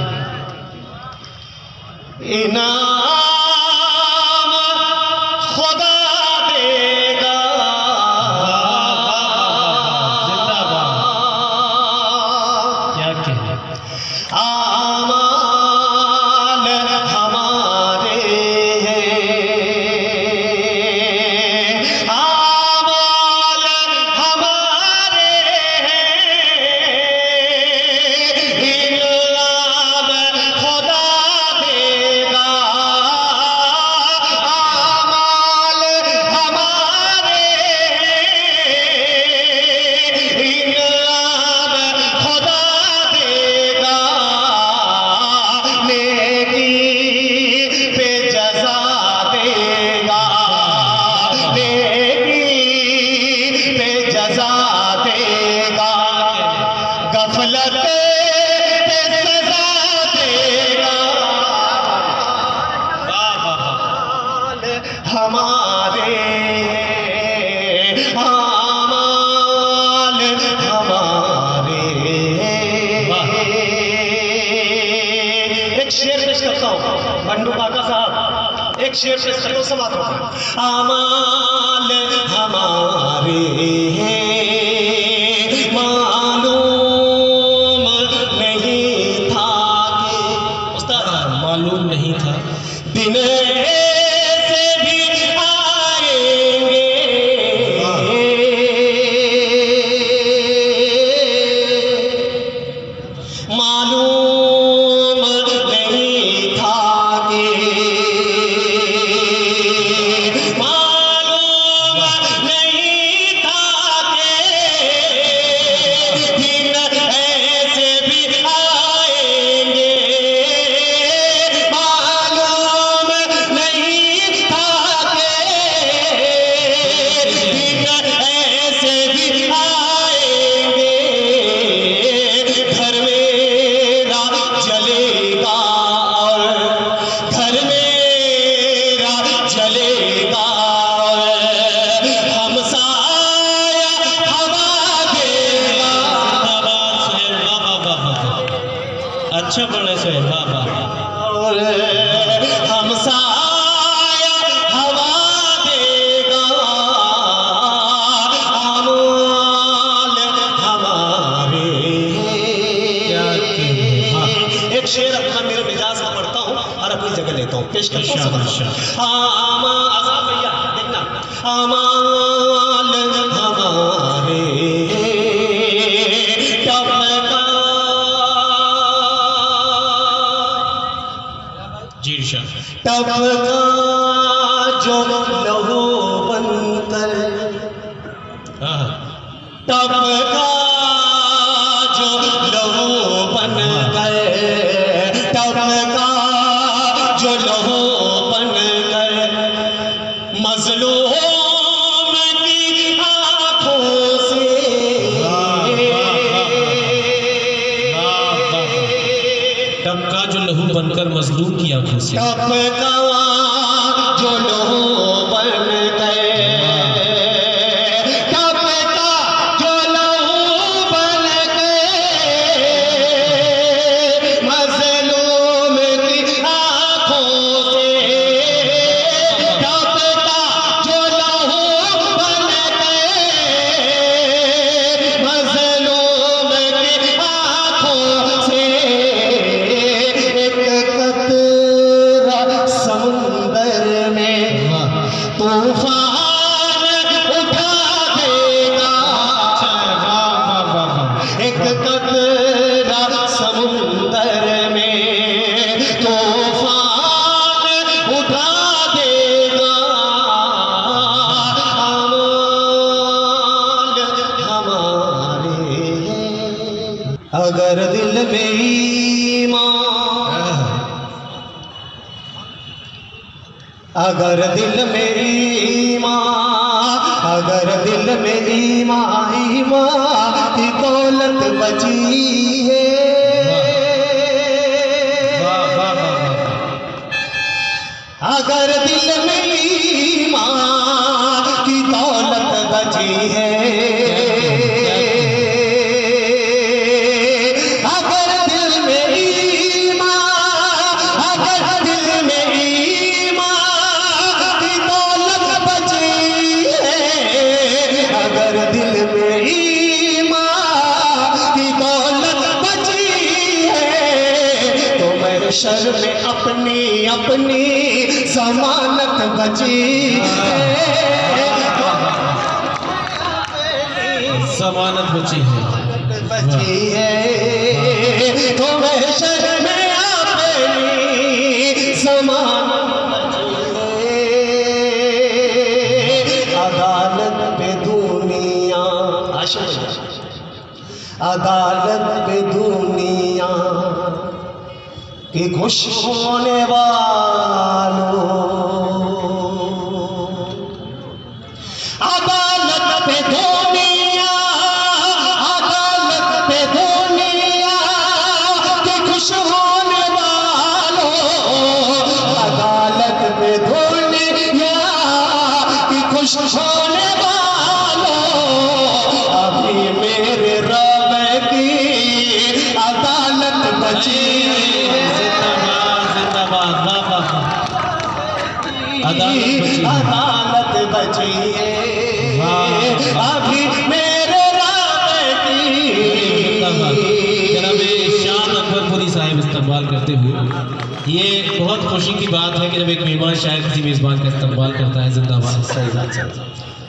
Speaker 4: इनाम खुदा देगा,
Speaker 3: जिंदाबाद, क्या कहने।
Speaker 4: आमाल हमारे हैं, आमाल हमारे हैं। इनाम खुदा देगा, आमाल हमारे हैं। इनाम खुदा देगा, नेकी पे जज़ा देगा, नेकी पे जज़ा देगा। गफलत पे सज़ा देगा, आमाल हमारे, आमाल हमारे। एक शेर पेश करता हूँ बंडू काका साहब। एक शेर पेश करता हूं, समाप्त होगा। आमाल हमारे मालूम नहीं था कि उस्ताद
Speaker 3: मालूम नहीं था
Speaker 4: दिन ऐसे भी आएंगे, मालूम नहीं था कि मालूम नहीं था कि दिन ऐसे भी आएंगे, मालूम नहीं था कि दिन ऐसे भी आएंगे। घर मेरा जलेगा और घर मेरा जलेगा और हमसाया हवा देगा।
Speaker 3: जिंदाबाद सोहेल, वाह वाह वाह वाह, अच्छा पढ़े सोहेल, वाह वाह।
Speaker 4: और हमसाया हवा देगा, अमाल हमारे।
Speaker 3: क्या वाह।
Speaker 4: एक शेर अपना मेरे मिजाज का पढ़ता हूँ और अपनी जगह लेता हूँ, पेश करता हूँ।
Speaker 3: इंशाअल्लाह।
Speaker 4: आज़ाद भैया देखना, अमाल हमारे टपका
Speaker 3: जी इरशाद।
Speaker 4: टपका जो लहू बनकर,
Speaker 3: हाँ
Speaker 4: टपका जो लहू बनकर, टपका जो लहू बनकर मज़लूम की आँखों से,
Speaker 3: टपका जो लहू बनकर मजलूम की आंखों से,
Speaker 4: टपका जो लहू बन गए, टपका जो लहू बन गए मज़लूम की आँखों से, टपका जो लहू बन गए मज़लूम की आँखों से। एक कतरा समुंदर में तूफान उठा देगा, एक कतरा समुंदर में तूफान उठा देगा, अमाल हमारे। अगर दिल में ईमान, अगर दिल में ईमान, अगर दिल में ईमान, ईमान की दौलत बची है, अगर दिल में ईमान की दौलत बची है, अगर दिल में ईमान, अगर दिल में ईमान की दौलत बची है, अगर दिल में ईमान की दौलत बची है, तो महशर में अपनी अपनी जमानत बची है,
Speaker 3: जमानत बची है,
Speaker 4: बची है, तो महशर में अपनी जमानत बची है। अदालत पे दुनिया, अदालत पे दुनिया कि खुश होने वालों, अदालत पे दुनिया, अदालत पे दुनिया कि खुश होने वालों, अदालत पे दुनिया कि खुश होने वालों, अभी मेरे रब की अदालत बची है।
Speaker 3: जिंदाबाद जिंदाबाद, वाह वाह। इस्तकबाल करते हुए। ये बहुत खुशी की बात है कि जब एक मेहमान शायर किसी मेज़बान का इस्तकबाल करता है। जिंदाबाद। सही बात।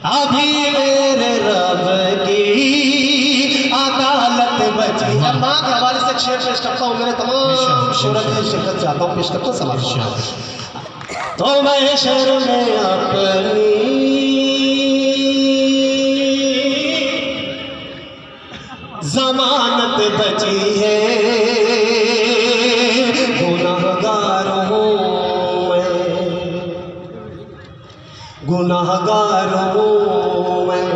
Speaker 7: अभी मेरे रब की अदालत बची। अब माँ के हवाले से शेर पेश करता हूँ, मेरे तमाम शोहरत की शिरकत चाहता हूँ, पेश करता हूँ समाज। तो मैं शर्म में अपनी जमानत बची है, गुनाहगार हूँ मैं, गुनाहगार हूँ मैं,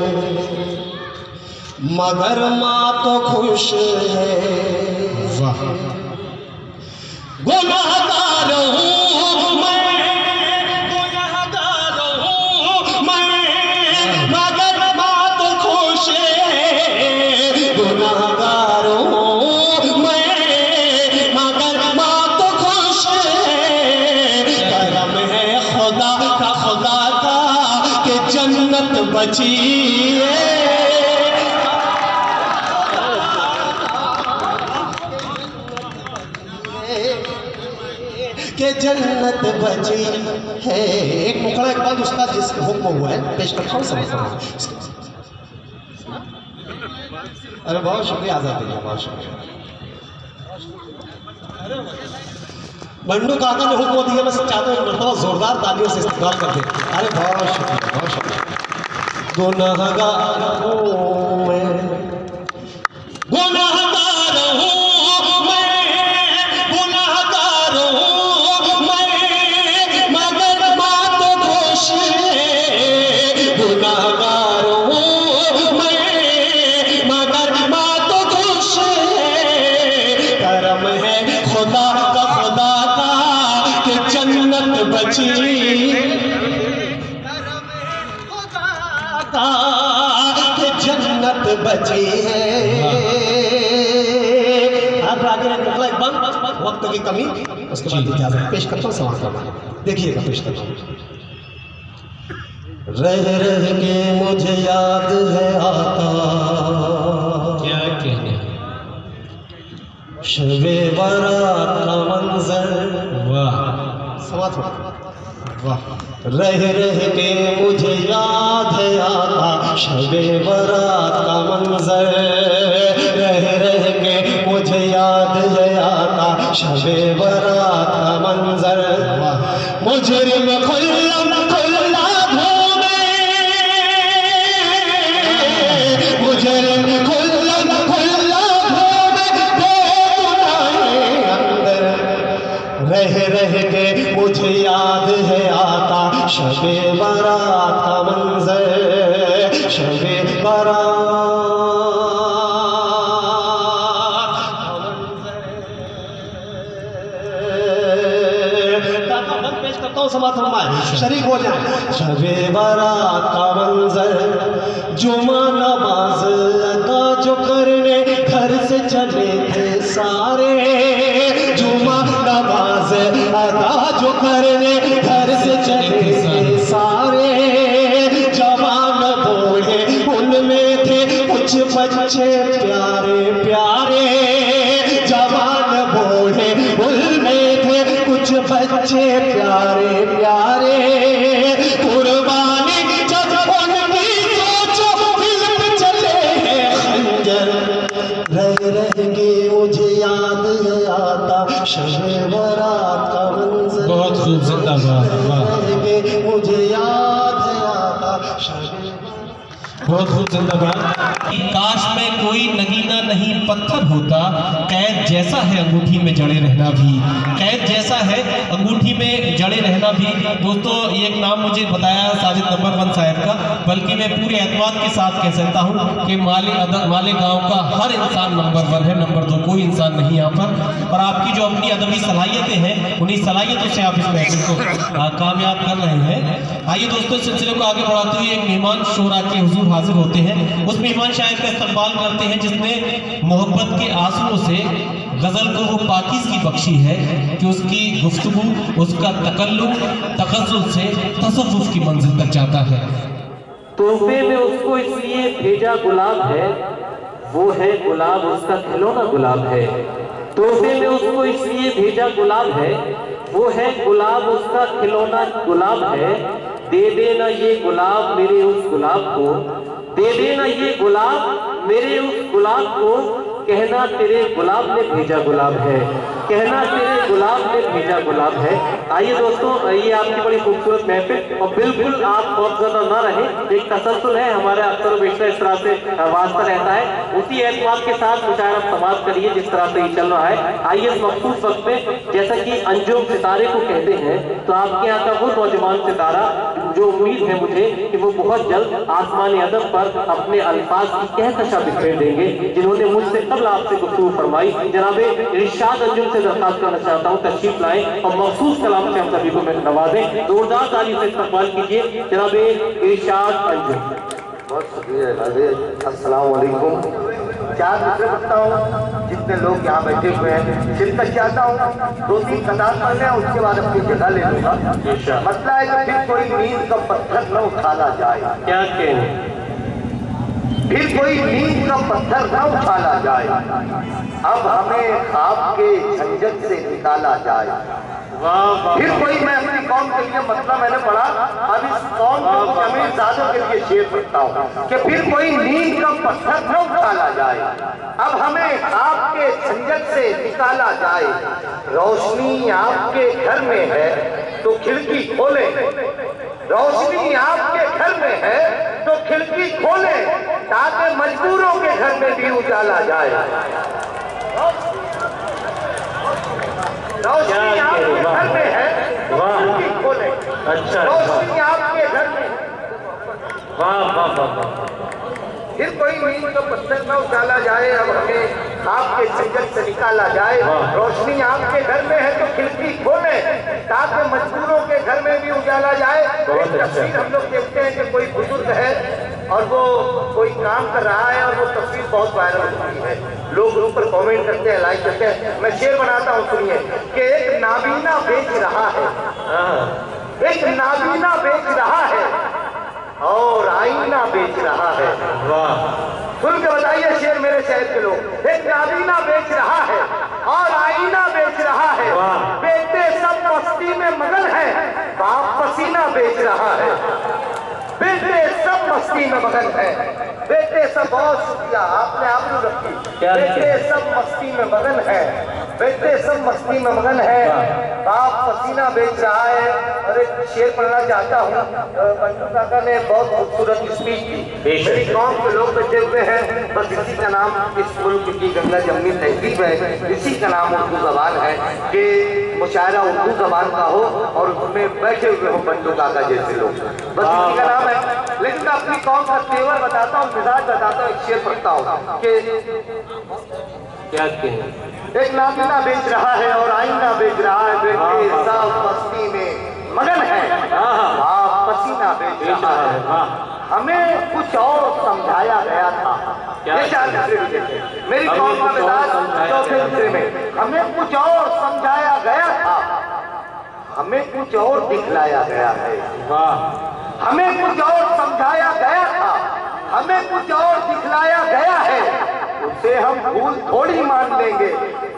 Speaker 7: मगर माँ तो खुश है।
Speaker 3: वाह।
Speaker 7: गुनाहगार हूँ मैं, गुनाहगार हूँ मैं, मगर माँ तो खुश है। गुनाहगार हूँ मैं, मगर माँ तो खुश है। करम है खुदा का कि जन्नत बची है। के जन्नत बची है। एक मुखड़ा इकबाल उस्ताद जिसके हुक्म हुआ है, पेश करता हूँ समझता हूँ। अरे बहुत शुक्रिया आजाद भैया, बहुत शुक्रिया। बंडू काका ने हुक्म दिया, मैं चाहता हूँ मरतबा जोरदार तालियों से इस्तकबाल कर दे। अरे बहुत शुक्रिया, बहुत शुक्रिया। गुनाहगार हूँ मैं, गुनाहगार हूँ मैं, गुनाहगार हूँ मैं, मगर माँ तो खुश है। गुनाहगार हूँ मैं, मगर माँ तो खुश है। करम है खुदा का कि जन्नत बची, करम है खुदा का कि जन्नत बची है। अब आगे निकला एक बंद, वक्त की कमी, उसके बाद इजाजत पेश करता हूँ समाज का। देखिएगा, पेश करता हूँ। रह रह के मुझे याद है आता,
Speaker 3: क्या कहने।
Speaker 7: शबे बारात का मंजर।
Speaker 3: वाह।
Speaker 7: समाज वाह। रह रह के मुझे याद है आता शबे बारात का मंजर। रह रह के मुझे याद है आता शबे बारात का मंजर। मुजरिम खुल्लम खुल्ला घूमे, मुजरिम खुल्लम खुल्ला घूमे बेगुनाहे अंदर। रह रह के मुझे याद है आता शबे बारात का मंजर, शबे बारात का मंजर। पेश करता हूँ समाज फरमाए, शरीक हो जाए। शबे बारात का मंजर, जुमा नमाज अदा जो करने घर से चले थे सारे। जुमा नमाज अदा जो करने घर से चले थे सारे। जवान बूढ़े उनमें थे कुछ बच्चे प्यारे प्यारे। जवान बूढ़े उनमें थे कुछ बच्चे प्यारे प्यारे। कुर्बानी जब उनकी सोचो दिल पे चले हैं खंजर। रह रह के मुझे याद है आता शबे बारात का मंजर।
Speaker 3: बहुत खूब, जिंदाबाद। वाह।
Speaker 7: रह के मुझे याद है आता शबे।
Speaker 3: बहुत खूब, जिंदाबाद। काश में कोई नगीना नहीं पत्थर होता, कैद जैसा है अंगूठी में जड़े रहना भी। कैद जैसा है अंगूठी में जड़े रहना भी। दोस्तों, ये एक नाम मुझे बताया साजिद नंबर 1 साहब का, बल्कि मैं पूरे एतमाद के साथ कह सकता हूँ कि माले गांव का हर इंसान नंबर 1 है, नंबर 2 कोई इंसान नहीं यहाँ पर। और आपकी जो अपनी अदबी सलाहियतें हैं, उन्हीं सलाहियतों से आप इस महफिल को कामयाब कर रहे हैं। आइए दोस्तों, इस सिलसिले को आगे बढ़ाते हुए एक मेहमान शोरा के हुजूर हाजिर होते हैं। उस मेहमान शायर का इस्तकबाल करते हैं जिसने मोहब्बत के आंसुओं से गजल को वो पाकीज़गी बख्शी है कि उसकी गुफ्तगू, उसका तकल्लुम तगज़्ज़ुल से तसव्वुफ़ की मंजिल तक जाता है।
Speaker 1: तोहफे में उसको इसलिए भेजा गुलाब है, वो है गुलाब, उसका खिलौना गुलाब है। तोहफे में उसको इसलिए भेजा गुलाब है, वो है गुलाब उसका खिलौना गुलाब है। दे देना ये गुलाब मेरे उस गुलाब को, दे देना ये गुलाब मेरे उस गुलाब को, कहना तेरे गुलाब ने भेजा गुलाब है, कहना तेरे गुलाब ने भेजा गुलाब है। आइए दोस्तों, ये आपकी बड़ी खूबसूरत महफिल, और बिल्कुल आप बहुत ज्यादा ना रहे, एक तसलसल है हमारे अक्सर हमेशा इस तरह से वास्ता रहता है, उसी एतमाद के साथ मुशायरा समाप्त करिए जिस तरह से ये चल रहा है। आइए इस मखसूस वक्त में, जैसा कि अंजुम सितारे को कहते हैं, तो आपके यहाँ का वो नौजवान सितारा जो उम्मीद है मुझे कि वो बहुत जल्द आसमानी अदब पर अपने अल्फाज की कहकशा बिखेर देंगे, जिन्होंने मुझसे कबल आपसे गुफ्तगू फरमाई। जनाबे इरशाद अंजुम से दरखास्त करना चाहता हूँ तशरीफ लाएं और मखसूस कलाम से हम सभी को नवाजें। जोरदार ताली से इस्तकबाल कीजिए जनाबे इरशाद अंजुम।
Speaker 8: बहुत शुक्रिया। अस्सलाम वालेकुम। चार दूसरे रखता हूँ, जितने लोग यहाँ बैठे हुए हैं शिरकत चाहता हूँ, 2-3 कतार पढ़ने हैं, उसके बाद अपनी जगह ले लूंगा। मसला है कि फिर कोई नींद का पत्थर न उछाला जाए।
Speaker 1: क्या कहें?
Speaker 8: फिर कोई नींद का पत्थर न उछाला जाए, अब हमें ख्वाब के झंझट से निकाला जाए। फिर कोई, मैं अपनी कौम के लिए मतलब मैंने पढ़ा, अब इस कौम को अमीरजादों के लिए शेर पढ़ता हूँ कि फिर कोई नींद का पत्थर न उछाला जाए, अब हमें आपके झंझट से निकाला जाए। रोशनी आपके घर में है तो खिड़की खोले, रोशनी आपके घर में है तो खिड़की खोले, ताकि मजदूरों के घर में भी उजाला जाए। रोशनी आपके घर में है तो खिड़की खोले,
Speaker 1: अच्छा,
Speaker 8: रोशनी आपके घर में।
Speaker 1: वाह वाह वाह।
Speaker 8: फिर कोई नींद का पत्थर न उछाला जाए, अब हमें आपके झंझट से निकाला जाए। रोशनी आपके घर में है तो खिड़की खोले, ताकि मजदूरों के घर में भी उजाला जाए। एक तस्वीर हम लोग देखते हैं कि कोई बुजुर्ग है और वो कोई काम कर रहा है और वो तस्वीर बहुत वायरल होती है, लोग उन पर कमेंट करते हैं, लाइक करते हैं। मैं शेर बनाता हूँ, सुनिए कि एक नाबीना बेच रहा है, एक नाबीना बेच रहा है और आईना बेच रहा है।
Speaker 1: वाह,
Speaker 8: सुन के बताइए शेर मेरे शहर के लोग। एक नाबीना बेच रहा है और आईना बेच रहा है, बेटे सब मस्ती में मगन है, बाप पसीना बेच रहा है। बेटे सब मस्ती में मगन है, बेटे सब, बहुत शुक्रिया आपने आप रखी, बेटे सब मस्ती में मगन है, बेटे सब मस्ती में मगन है, बाप पसीना बेच रहा है। और एक शेर पढ़ना चाहता हूँ, बंटू काका ने बहुत खूबसूरत स्पीच की, मेरी कौम के लोग बैठे हुए हैं, बस इसी का नाम इस मुल्क की गंगा जमनी तहजीब है, इसी का नाम उर्दू जबान है कि मुशायरा उर्दू जबान का हो और उसमें बैठे हुए हो बंटू काका जैसे लोग, बस इसी का नाम है। लेकिन मैं अपनी कौम का तेवर बताता हूँ, मिजाज बताता हूँ, एक शेर पढ़ता हूँ कि
Speaker 1: क्या कहें?
Speaker 8: एक नाबीना बेच रहा है और आईना बेच रहा है, बेटे सब मस्ती में मगन है, आप पसीना बेच रहा है। हमें कुछ और समझाया गया था, मेरी कौम का मिजाज चौथे हिस्से में, हमें कुछ और समझाया गया था, हमें कुछ और दिखलाया गया है। हमें कुछ और समझाया गया था, हमें कुछ और दिखलाया गया है, उसे हम फूल थोड़ी मान लेंगे,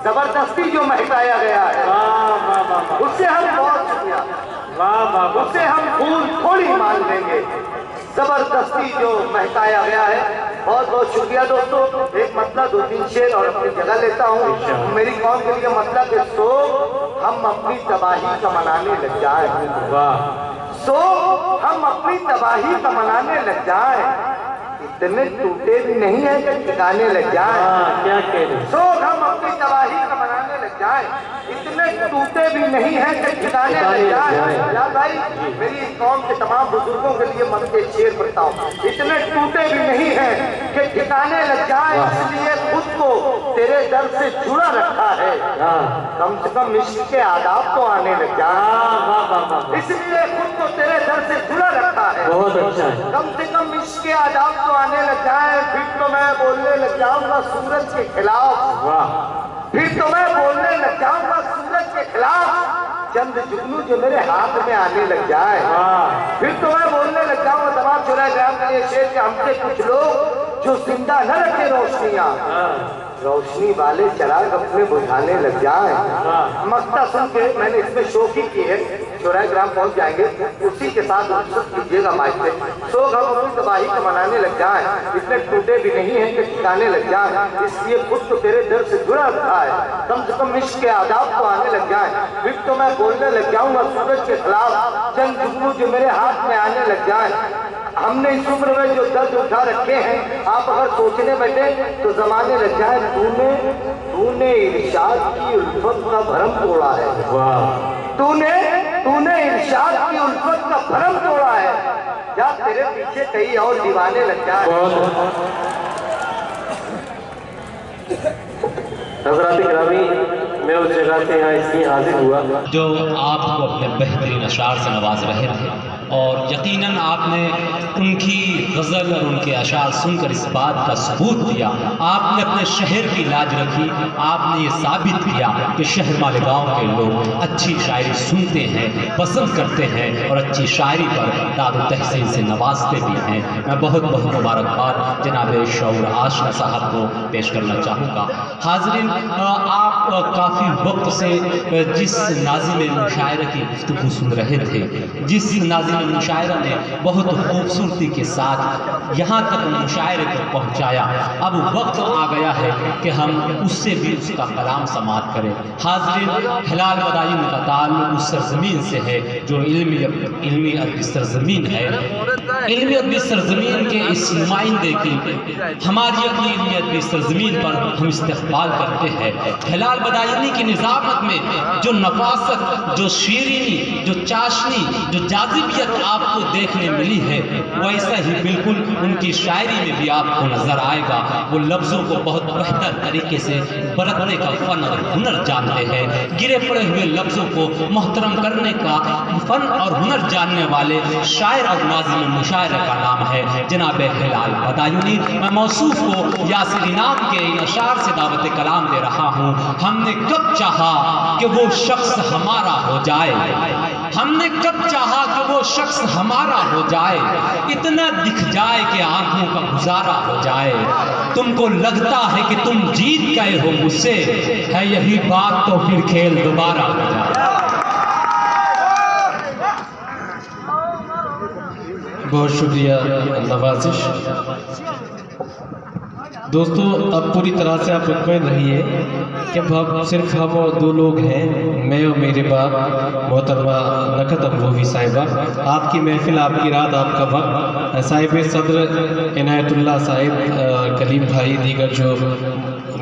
Speaker 8: जबरदस्ती जो महकाया गया है उससे हम, बहुत शुक्रिया, उससे हम फूल थोड़ी मान लेंगे, जबरदस्ती जो महकाया गया है। बहुत बहुत शुक्रिया दोस्तों। एक मतलब 2-3 शेर और अपनी जगह लेता हूँ। मेरी कौम के लिए मतलब कि सो हम अपनी तबाही का मनाने लग जाए, सो हम अपनी तबाही का मनाने लग जाए, इतने टूटे भी नहीं है कि ठिकाने लग जाए।
Speaker 1: क्या कह रहे?
Speaker 8: सो हम अपनी तबाही का मनाने लग जाए, इतने टूटे भी नहीं है कि ठिकाने लग जाए। या भाई, मेरी कौम के तमाम बुजुर्गों के लिए मन के शेर पढ़ता हूँ, इतने टूटे भी नहीं है कि ठिकाने लग जाए, इसलिए खुद को तेरे दर से जुड़ा रखा है, कम से कम इश्क के आदाब तो आने लग जाए, इसलिए खुद को तेरे दर से जुड़ा रखा है,
Speaker 1: बहुत अच्छा है,
Speaker 8: कम से कम इश्क के आदाब तो आने लग जाए। फिर तो मैं बोलने लग जाऊंगा सूरज के खिलाफ, फिर तो मैं बोलने लग जाऊंगा सूरज के खिलाफ, चंद जुगनू जो मेरे हाथ में आने लग जाए, फिर तो मैं बोलने लग जाऊंगा तमाम चुराए ग्राम का ये शेर के, हमसे कुछ लोग जो जिंदा न रखे रोशनियां, रोशनी वाले चिराग अपने बुझाने लग जाए। मक्ता सुन के मैंने इसमें शो की है, चौराहे ग्राम पहुंच जाएंगे, उसी के साथ कीजिएगा माइक पे। शोक हम अपनी तबाही को मनाने लग जाए, इतने टूटे भी नहीं है कि ठिकाने लग जाए, इसलिए खुद तो तेरे दर से जुड़ा रखा है, कम से कम इश्क के आदाब को आने लग जाए। फिर तो मैं बोलने लग जाऊंगा सूरज के खिलाफ, चंद जुगनू जो मेरे हाथ में आने लग जाए। हमने इस उम्र में जो दर्द उठा रखे हैं, आप अगर सोचने बैठे तो जमाने लग जाए। तूने इरशाद की उल्फत का भरम तोड़ा है। तूने इरशाद की उल्फत का भरम तोड़ा है। या तेरे पीछे कई और दीवाने लग जाए।
Speaker 1: हज़रात गिरामी, मैं उस जगह से यहाँ इसलिए हाजिर हुआ
Speaker 4: जो आपको अपने बेहतरीन अशार से नवाज रहे थे, और यकीनन आपने उनकी गज़ल और उनके अशार सुनकर इस बात का सबूत दिया। आपने अपने शहर की लाज रखी, आपने ये साबित किया कि शहर मालेगांव के लोग अच्छी शायरी सुनते हैं, पसंद करते हैं और अच्छी शायरी पर दाद तहसीन से नवाजते भी हैं। मैं बहुत बहुत मुबारकबाद जनाब शऊर आशना साहब को पेश करना चाहूँगा। हाज़रीन, आप काफ़ी वक्त से जिस नाज़िम मुशायरा की गुफ्तगू सुन रहे थे, जिस नाज़िम मुशायरा ने बहुत खूबसूरती के साथ यहाँ तक मुशायरे को पहुँचाया, अब वक्त आ गया है कि हम उससे भी उसका कलाम समाअत करें। हाज़रीन, हिलाल बदायूं का ताल्लुक़ उस सरज़मीन से है जो इल्मी अरबी सरज़मीन है। इल्मी अरबी सरज़मीन के इस नुमाइंदे की हमारी अपनी इल्मी अरबी सरज़मीन पर हम इस्तक़बाल करते हैं। हिलाल बदायूनी की निज़ामत में जो नफासत, जो शीरीनी, जो चाशनी, जो जाज़िबियत आपको देखने मिली है, वैसा ही बिल्कुल उनकी शायरी में भी आपको नजर आएगा। वो लफ्ज़ों को बहुत बेहतर तरीके से बरतने का फन और हुनर जानते हैं। गिरे पड़े हुए लफ्ज़ों को मोहतरम करने का फन और हुनर जानने वाले शायर और नाज़िम मुशायरे का नाम है जनाब हिलाल बदायूनी। मैं मौसूफ को यासिर इनाम के इन अशार से दावत कलाम दे रहा हूँ। हमने कब चाहा कि वो शख्स हमारा हो जाए, हमने कब चाहा कि वो शख्स हमारा हो जाए, इतना दिख जाए कि आंखों का गुजारा हो जाए। तुमको लगता है कि तुम जीत गए हो मुझसे, है यही बात तो फिर खेल दोबारा हो जाए।
Speaker 3: बहुत शुक्रिया नवाजिश। दोस्तों, अब पूरी तरह से आप मुतमईन रहिए कि अब सिर्फ हम और दो लोग हैं, मैं और मेरे बाप मोहतरमा नकत अमरूवी साहिबा। आपकी महफिल, आपकी रात, आपका वक्त। साहिब सदर इनायतुल्लाह साहिब, कलीम भाई, दीगर जो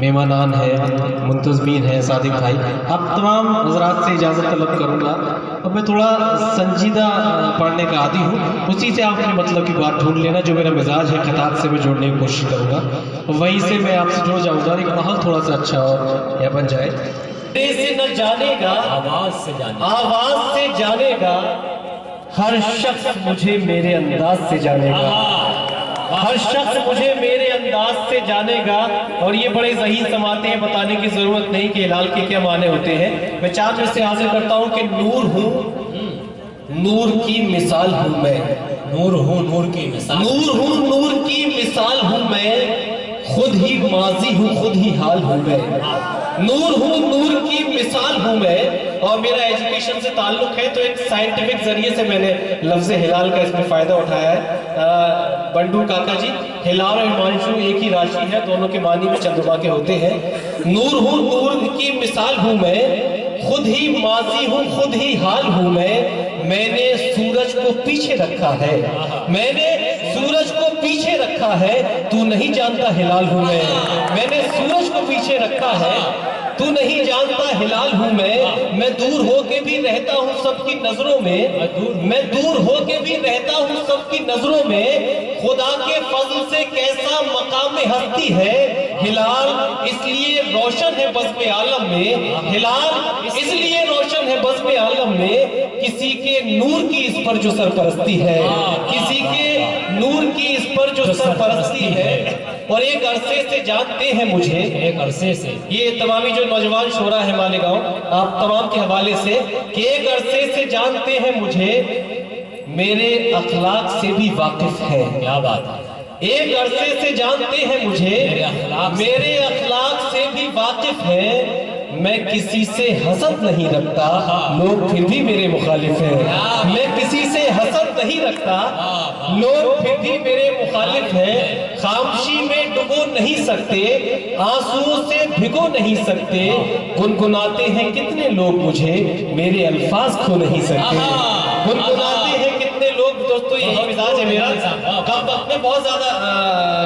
Speaker 3: मेहमानान हैं, मुंतज़मीन हैं, सादिक भाई, आप तमाम हज़रात से इजाज़त तलब करूँगा। अब मैं थोड़ा संजीदा पढ़ने का आदी हूँ, उसी से आप अपने मतलब की बात ढूंढ लेना। जो मेरा मिजाज है खताब से मैं जोड़ने की कोशिश करूँगा, वहीं से मैं आपसे जुड़ जाऊँगा। एक माहौल थोड़ा सा अच्छा और यह बन जाए। से न जानेगा, आवाज़ से जानेगा, हर शख्स मुझे मेरे अंदाज से जानेगा, हर शख्स मुझे मेरे अंदाज से जानेगा। और ये बड़े ज़हीन समाते हैं, बताने की ज़रूरत नहीं कि हिलाल के क्या माने होते हैं। मैं चार में से हाजिर करता हूँ कि नूर हूँ, नूर की मिसाल हूँ मैं, नूर हूँ, नूर की मिसाल, नूर हूँ, नूर की मिसाल हूँ मैं, खुद ही माजी हूँ, खुद ही हाल हूँ मैं। नूर हूँ, नूर की मिसाल हूँ मैं। और मेरा एजुकेशन से ताल्लुक है, तो एक साइंटिफिक जरिए से मैंने लफ्ज़ हिलाल का इसमें फ़ायदा उठाया है। बंडू काका जी, हिलाल और हिमांशु एक ही राशि है, दोनों के मानी में चंद्रमा के होते हैं। नूर हूँ, नूर की मिसाल हूँ मैं, खुद ही माजी हूँ, खुद ही हाल हूँ मैं। मैंने सूरज को पीछे रखा है, मैंने सूरज को पीछे रखा है, तू नहीं जानता हिलाल हूँ मैं। मैंने सूरज को पीछे रखा है, तू नहीं जानता हिलाल हूँ मैं दूर होके भी रहता हूँ सबकी नजरों में, मैं दूर होके भी रहता हूँ सबकी नजरों में। खुदा के फजल से कैसा मकाम हस्ती है हिलाल, इसलिए रोशन है बज़्म आलम में। हिलाल इसलिए रोशन है बज़्म आलम में, किसी के नूर की इस पर जो सरपरस्ती है, किसी के नूर की इस पर जो सरपरस्ती है। और एक अरसे से जानते हैं मुझे, एक अरसे से, ये तमामी जो नौजवान शोरा है मालेगांव, आप तमाम के हवाले से, कि एक अरसे से जानते हैं मुझे, मेरे अखलाक से भी वाकिफ है। क्या बात है। एक अरसे से जानते हैं मुझे, मेरे अखलाक से भी वाकिफ है, मैं किसी से हसद नहीं रखता, लोग फिर भी मेरे मुखालिफ हैं। मैं किसी से हसद नहीं रखता, लोग फिर भी मेरे मुखालिफ हैं। खामोशी में डुबो नहीं सकते, आंसुओं से भिगो नहीं सकते, गुनगुनाते हैं कितने लोग मुझे, मेरे अल्फाज खो नहीं सकते। गुनगुनाते हैं कितने लोग, दोस्तों यही मिजाज है मेरा। कब वक्त में बहुत ज्यादा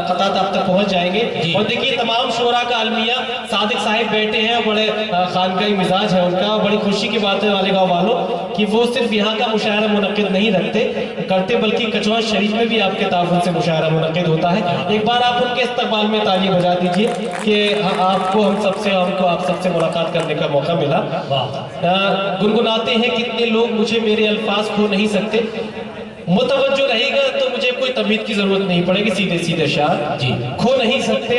Speaker 3: खतात आप तक पहुंच जाएंगे। और देखिए तमाम शोरा का अलमिया सादिक साहिब बैठे हैं, बड़े खानकाई मिजाज है उनका। बड़ी खुशी की बात है मालेगांव वालों कि वो सिर्फ यहाँ का मुशायरा मुनक्किद नहीं करते बल्कि कचौर शरीफ में भी आपके ताउन से मुशायरा मुनक्किद होता है। एक बार आप उनके इस्तकबाल में ताली बजा दीजिए कि आपको हमको आप सबसे मुलाकात करने का मौका मिला। गुनगुनाते हैं कितने लोग मुझे, मेरे अल्फाज खो नहीं सकते। मुतवज्जो रहेगा तो मुझे कोई तमीद की जरूरत नहीं पड़ेगी, सीधे सीधे शार जी। खो नहीं सकते,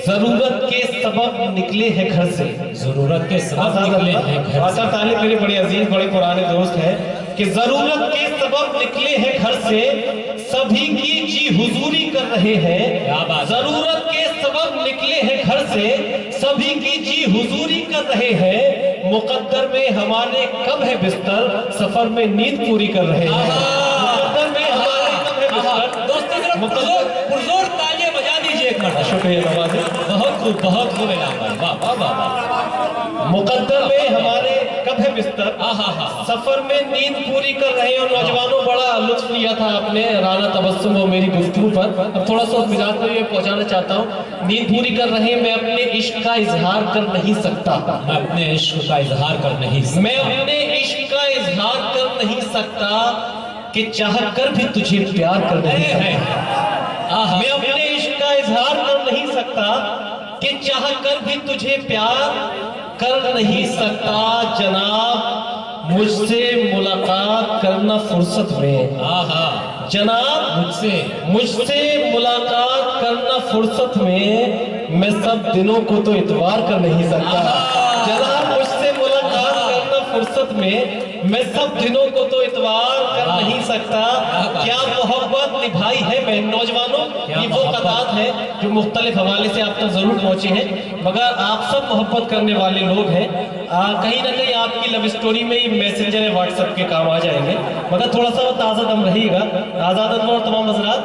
Speaker 3: जरूरत के सबब निकले हैं घर से, जरूरत के सबब निकले हैं घर से। आसर तालिब मेरे बड़े अजीज बड़े पुराने दोस्त हैं कि जरूरत के सबब निकले हैं घर से, सभी की जी हुजूरी कर रहे हैं। जरूरत के सबब निकले हैं घर से, सभी की जी हुजूरी कर रहे हैं। मुकद्दर में हमारे कब है बिस्तर, सफर में नींद पूरी कर रहे हैं। मुकद्दर में हमारे कब है बिस्तर। दोस्तों जरा पुरजोर तालियां बजा दीजिए एक मरतबा। शुक्रिया नवाज़, बहुत खूब वाह वाह वाह। मुकद्दर में हमारे कब है बिस्तर, सफर में नींद पूरी कर रहे हैं। और नौजवानों बड़ा लुत्फ लिया था आपने राना तबस्सुम और मेरी गुफ्तगू पर। अब थोड़ा सा मिजाज को ये पहुंचाना चाहता हूँ। नींद पूरी कर रहे हैं, मैं अपने इश्क का इजहार कर नहीं सकता, मैं अपने इश्क का इजहार कर नहीं सकता, मैं अपने इश्क का इजहार कर नहीं सकता कि चाह कर भी तुझे प्यार कर नहीं सकता। मैं अपने इश्क का इजहार कर नहीं सकता कि चाह कर भी तुझे प्यार कर नहीं सकता। जनाब मुझसे मुलाकात करना फुर्सत में, जनाब मुझसे मुलाकात करना फुर्सत में, मैं सब दिनों को तो इतवार कर नहीं सकता। जनाब मुझसे मुलाकात करना फुर्सत में, मैं सब दिनों को तो इतवार कर नहीं सकता। क्या मोहब्बत निभाई है मैं। नौजवानों ये वो कतात है जो मुख्तलिफ हवाले से आप तक जरूर पहुंचे हैं, मगर आप सब मोहब्बत करने वाले लोग हैं। कहीं ना कहीं आपकी लव स्टोरी में ही मैसेंजर है व्हाट्सएप के काम आ जाएंगे, मगर थोड़ा सा ताज़ा दम रहेगा। आज़ाद और तमाम हज़रात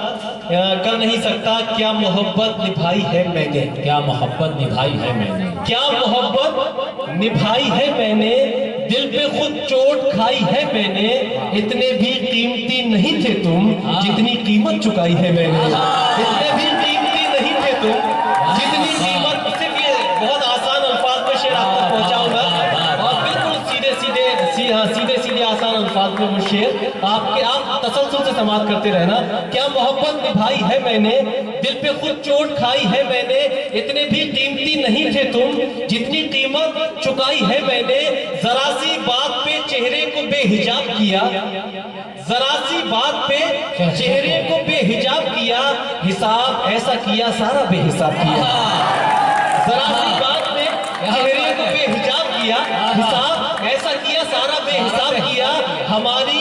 Speaker 3: कर नहीं सकता। क्या मोहब्बत निभाई है मैंने, क्या मोहब्बत निभाई है मैंने, क्या मोहब्बत निभाई है मैंने, दिल पे खुद चोट खाई है मैंने। इतने भी कीमती नहीं थे तुम जितनी कीमत चुकाई है मैंने। इतने भी कीमती नहीं थे तुम जितनी कीमत। सिर्फ बहुत आसान अल्फाज में शेर आप तक पहुंचाऊंगा और बिल्कुल सीधे सीधे आसान अल्फाज में वो शेर आपके आप तसल्सल से समाप्त करते रहना। क्या मोहब्बत निभाई है मैंने, दिल पे खुद चोट खाई है मैंने। इतने भी कीमती नहीं थे तुम जितनी कीमत चुकाई है मैंने। जरा सी बात पे चेहरे को बेहिजाब किया, जरा सी बात पे चेहरे को बेहिजाब किया, हिसाब ऐसा किया सारा बेहिसाब किया। जरा सी बात पे चेहरे को बेहिजाब किया, हिसाब ऐसा किया सारा बेहिसाब किया। हमारी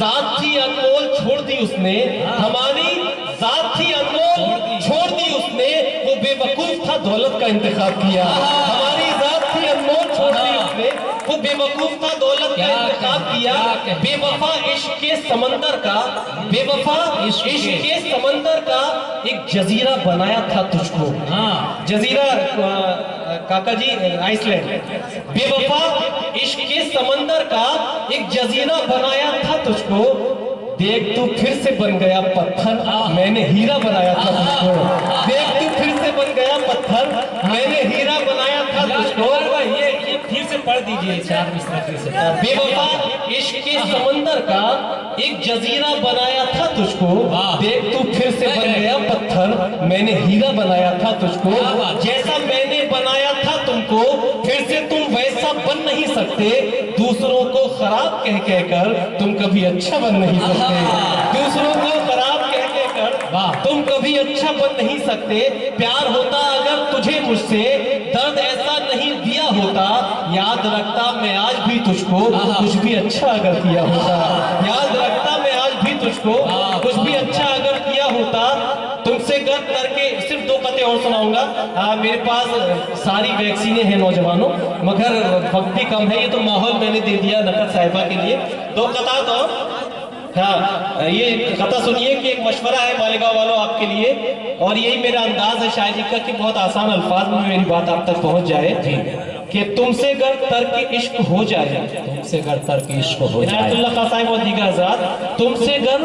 Speaker 3: जात थी अनमोल छोड़ दी उसने, हमारी जात थी अनमोल छोड़ दी उसने। वो बेवकूफ था दौलत का इंतखाब किया। हमारी जात थी अनमोल छोड़ दी उसने, वो बेवकूफ था दौलत का इंतखाब किया। बेवफा इश्क के समंदर का, बेवफा इश्क के समंदर का एक जजीरा बनाया था तुझको। जजीरा काका जी आइसलैंड। बेवफा इश्क के समंदर का एक जजीरा बनाया था तुझको। देख तू फिर से बन गया पत्थर, मैंने हीरा बनाया था तुझको। देख तू फिर से बन गया पत्थर, मैंने हीरा बनाया था तुझको। ये फिर से पढ़ दीजिए चार मिसरा फिर से। बेवफा इश्क के समंदर का एक जजीरा बनाया था तुझको। देख तू फिर से बन गया पत्थर, मैंने हीरा बनाया था तुझको। जैसा मैंने बनाया था तुमको, फिर से तुम वैसा बन नहीं सकते। दूसरों को खराब कह कहकर तुम कभी अच्छा बन नहीं सकते। दूसरों को खराब कह कहकर तुम कभी अच्छा बन नहीं सकते। प्यार होता अगर तुझे मुझसे, दर्द ऐसा नहीं दिया होता। याद रखता मैं आज भी तुझको, कुछ भी अच्छा अगर किया होता। याद रखता मैं आज भी तुझको, कुछ भी अच्छा अगर किया होता। तुमसे गर अगर करके सिर्फ 2 कते और सुनाऊंगा। मेरे पास सारी वैक्सीनें हैं नौजवानों, मगर वक्त भी कम है। ये तो माहौल मैंने दे दिया नकद साहिबा के लिए। 2 कता तो हाँ, ये कथा सुनिए कि एक मशवरा है मालेगांव वालों आपके लिए, और यही मेरा अंदाज है शायरी का कि बहुत आसान अल्फाज में मेरी बात आप तक पहुंच जाए जी। कि तुमसे गर तर्क इश्क हो जाए,
Speaker 6: तुमसे गर तर्क इश्क हो जाए,
Speaker 3: इनायतुल्लाह खान साहिब और दीगर हज़रात, तुमसे गर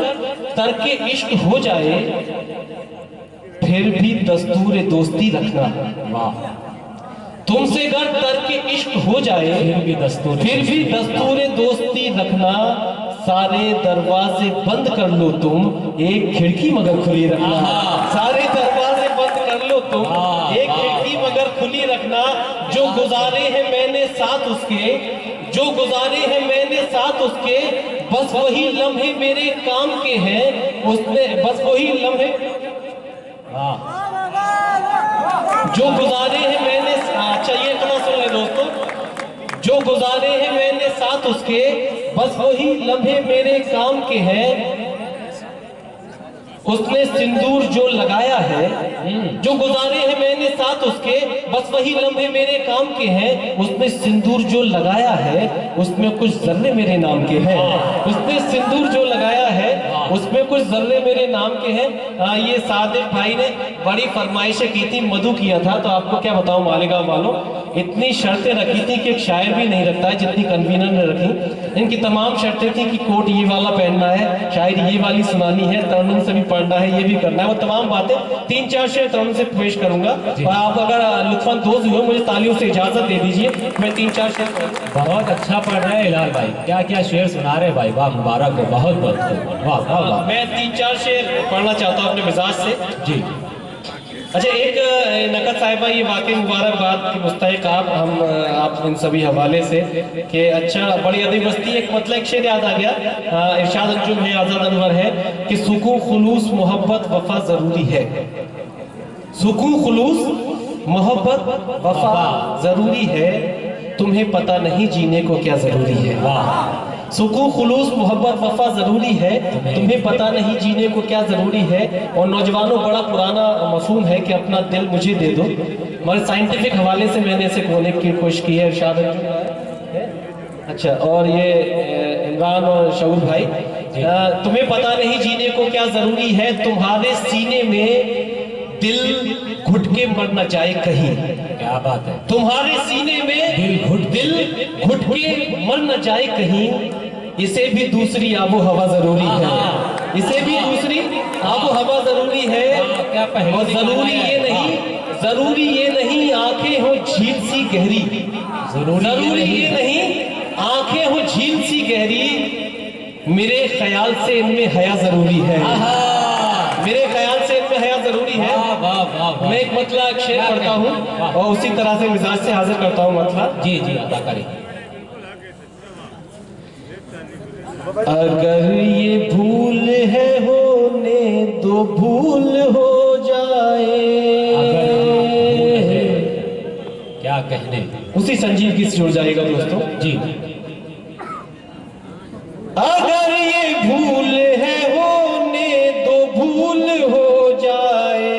Speaker 3: तर्क इश्क हो जाए फिर भी दस्तूर दोस्ती रखना।
Speaker 6: वाह।
Speaker 3: तुमसे गर तर्क इश्क हो जाए फिर भी दस्तूर दोस्ती रखना। सारे दरवाजे बंद कर लो तुम, एक खिड़की मगर खुली रखना। सारे दरवाजे बंद कर लो तुम, एक खिड़की मगर खुली रखना। जो गुजारे हैं मैंने साथ उसके, जो गुजारे हैं मैंने साथ उसके, बस वही लम्हे मेरे काम के हैं। उसने बस वही लम्हे जो गुजारे हैं मैंने, अच्छा ये इतना सुन ले दोस्तों, जो गुजारे हैं मैंने साथ उसके, बस वही लम्हे मेरे काम के हैं। उसने सिंदूर जो लगाया है, जो गुजारे हैं मैंने साथ उसके, बस वही लम्हे मेरे काम के हैं। उसने सिंदूर जो लगाया है उसमें कुछ जर्रे मेरे नाम के हैं। उसने सिंदूर जो लगाया है उसमें कुछ जर्रे मेरे नाम के हैं। ये सादिक भाई ने बड़ी फरमाइशें की थी, मधु किया था, तो आपको क्या बताऊं मालेगांव वालों, इतनी शर्तें रखी थी कि एक शायर भी नहीं रखता है जितनी कन्वीनर ने रखी। इनकी तमाम शर्तें थी कि कोट ये वाला पहनना है, शायरी ये वाली सुनानी है, तरन्नुम से भी पढ़ना है, ये भी करना है, वो तमाम बातें 3-4 शेर तरन्नुम से पेश करूंगा। और आप अगर लुत्फानंदोज हुए मुझे तालियों से इजाजत दे दीजिए, मैं 3-4 शेर।
Speaker 6: बहुत अच्छा पढ़ रहे हैं हिलाल भाई, क्या क्या शेर सुना रहे भाई, वाह मुबारक हो, बहुत बहुत वाह वाह वाह।
Speaker 3: मैं 3-4 शेर पढ़ना चाहता हूँ अपने मिजाज से
Speaker 6: जी।
Speaker 3: अच्छा, एक नकद साहिबा, ये वाकई मुबारकबाद की मुस्तहिक आप इन सभी हवाले से कि अच्छा बड़ी अदब बस्ती। एक मतलब एक शेर याद आ गया, इरशाद अंजुम है, आजाद अनवर है कि सुकून खुलूस मोहब्बत वफा जरूरी है। सुकून खुलूस मोहब्बत वफा जरूरी है, तुम्हें पता नहीं जीने को क्या जरूरी है। वाह। सुकून खुलूस मोहब्बत वफा जरूरी है, तुम्हें पता नहीं जीने को क्या जरूरी है। और नौजवानों, बड़ा पुराना मफहूम है कि अपना दिल मुझे दे दो, मगर साइंटिफिक हवाले से मैंने इसे खोलने की कोशिश की है। इरशाद अच्छा, और ये इमरान और शऊर भाई, तुम्हें पता नहीं जीने को क्या जरूरी है, तुम्हारे सीने में दिल घुट के मर न जाए कहीं।
Speaker 6: क्या बात है।
Speaker 3: तुम्हारे सीने में दिल घुट के मर न जाए कहीं, इसे भी दूसरी आबो हवा जरूरी है। इसे भी दूसरी आबो हवा जरूरी है। और जरूरी ये नहीं आंखें हो झील सी गहरी, जरूरी ये नहीं आंखें हो झील सी गहरी, मेरे ख्याल से इनमें हया जरूरी है। मेरे ख्याल से इनमें हया जरूरी है। मैं एक मतला शेर पढ़ता हूँ और उसी तरह से मिजाज से हाजिर करता हूँ मतला।
Speaker 6: जी जी अदा करें।
Speaker 3: अगर ये भूल है होने दो, भूल हो जाए।
Speaker 6: क्या कहने,
Speaker 3: उसी संजीव की से जुड़ जाएगा दोस्तों जी। अगर ये भूल है होने दो, भूल हो जाए।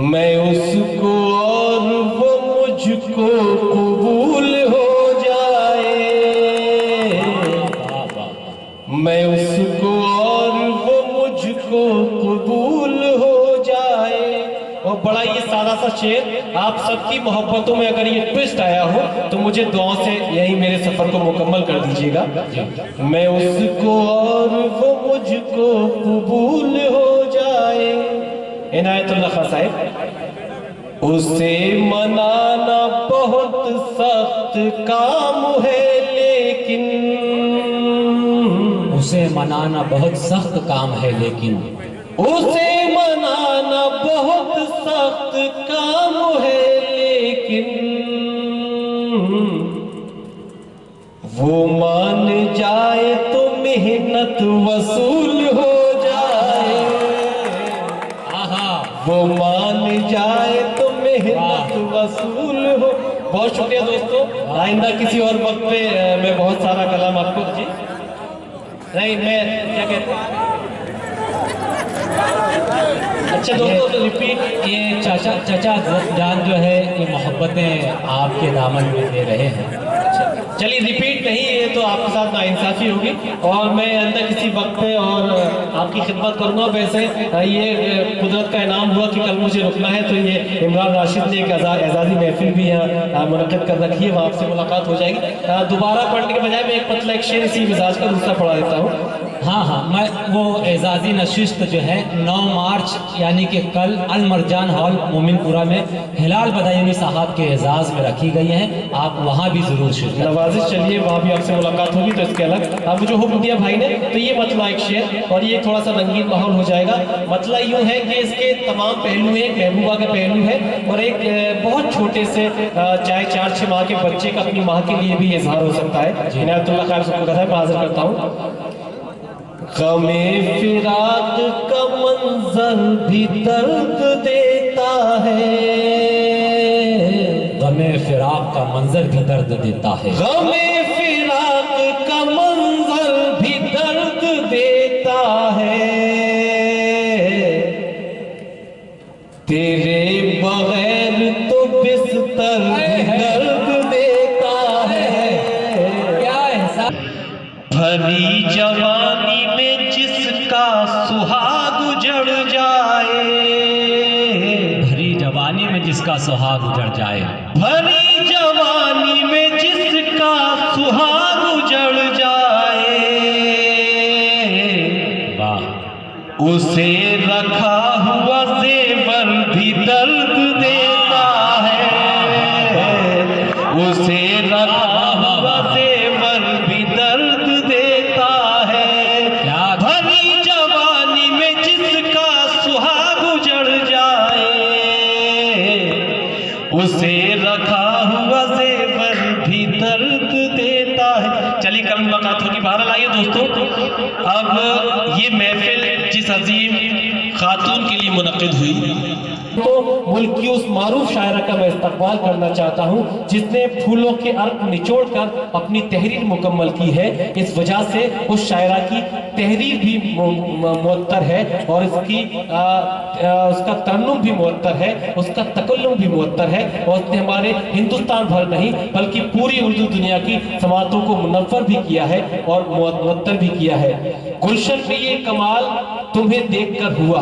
Speaker 3: मैं उसको और वो मुझको कबूल हो जाए। मैं उसको और वो मुझको कबूल हो जाए। और बड़ा ये सादा सा शेर, आप सबकी मोहब्बतों में अगर ये ट्विस्ट आया हो तो मुझे दुआ से यही मेरे सफर को मुकम्मल कर दीजिएगा। मैं उसको और वो मुझको कबूल हो जाए। इनायतुल्लाह खान साहिब, उसे मनाना बहुत सख्त काम है, लेकिन
Speaker 6: उसे मनाना बहुत सख्त काम है, लेकिन
Speaker 3: उसे मनाना बहुत सख्त काम है, लेकिन वो मान जाए तो मेहनत वसूल हो जाए। वो मान जाए तो मेहनत वसूल हो। बहुत शुक्रिया दोस्तों, आइंदा किसी और वक्त पे मैं बहुत सारा कलाम आपको जी। नहीं, मैं क्या कहते हैं, अच्छा दोस्तों तो रिपीट, ये चचा जान जो है ये मोहब्बतें आपके दामन में दे रहे हैं। अच्छा चलिए रिपीट नहीं, ये तो आपके साथ नाइंसाफ़ी होगी और मैं अंदर किसी वक्त पे और आपकी खिदमत करूँगा। वैसे ये कुदरत का इनाम हुआ कि कल मुझे रुकना है, तो ये इमरान राशिद ने एक एजाज़ी महफिल भी यहाँ मुनक़्क़िद कर रखी है, वहाँ आपसे मुलाकात हो जाएगी। दोबारा पढ़ने के बजाय मैं एक मतलब एक शेर इसी मिजाज का दूसरा पढ़ा देता हूँ। हाँ, मैं वो एजाज़ी नशिस्त जो है 9 मार्च यानी कि कल अल मरजान हॉल मोमिनपुरा में हिलाल बदायूनी साहब के एजाज़ में रखी गई हैं, आप वहाँ भी ज़रूर शिरकत नवाजिश। चलिए वहाँ भी आपसे मुलाकात होगी। तो इसके अलग आपको जो हुक्म दिया भाई ने, तो ये मतलब एक शेर और ये थोड़ा सा रंगीन माहौल हो जाएगा। मतलब यूँ है कि इसके तमाम पहलू हैं, एक महबूबा के पहलू है और एक बहुत छोटे से चाहे 4-6 माह के बच्चे का अपनी माँ के लिए भी इजहार हो सकता है। इनायतुल्लाह खान सबको कथा मैं हाजिर करता हूँ। ग़मे फिराक का मंजर भी दर्द देता है, ग़मे फिराक का मंजर भी दर्द देता है, ग़मे फिराक का मंजर भी दर्द देता है, तेरे बगैर तो बिस्तर भी दर्द देता है। क्या एहसास भरी जवानी में जिसका सुहाग उजड़ जाए, भरी जवानी में जिसका सुहाग उजड़ जाए, भरी जवानी में जिसका सुहाग उजड़ जाए, वाह, उसे रखा हुआ ज़ेवर भी दर्द देता है, उसे रखा हुआ ज़ेवर भी दर्द देता है, भरी जवानी में जिसका सुहाग उजड़ जाए, उसे रखा हुआ ज़ेवर भी दर्द देता है। चलिए कल मुलाकात होगी। बहरहाल आइए दोस्तों, अब ये महफिल जिस अजीम खातून के लिए मुनक़्क़िद हुई, तो मुल्क की उस मारूफ शायरा का मैं इस्तक़बाल करना चाहता हूँ जिसने फूलों के अर्क निचोड़ कर अपनी तहरीर मुकम्मल की है। इस वजह से उस शायरा की तहरीर भी मुअत्तर है और इसकी उसका तरन्नुम भी मुअत्तर है, उसका तकल्लुम भी मुअत्तर है और उसने हमारे हिंदुस्तान भर नहीं बल्कि पूरी उर्दू दुनिया की समातों को मुनव्वर भी किया है और मुअत्तर भी किया है। गुलशन में ये कमाल तुम्हें देखकर हुआ,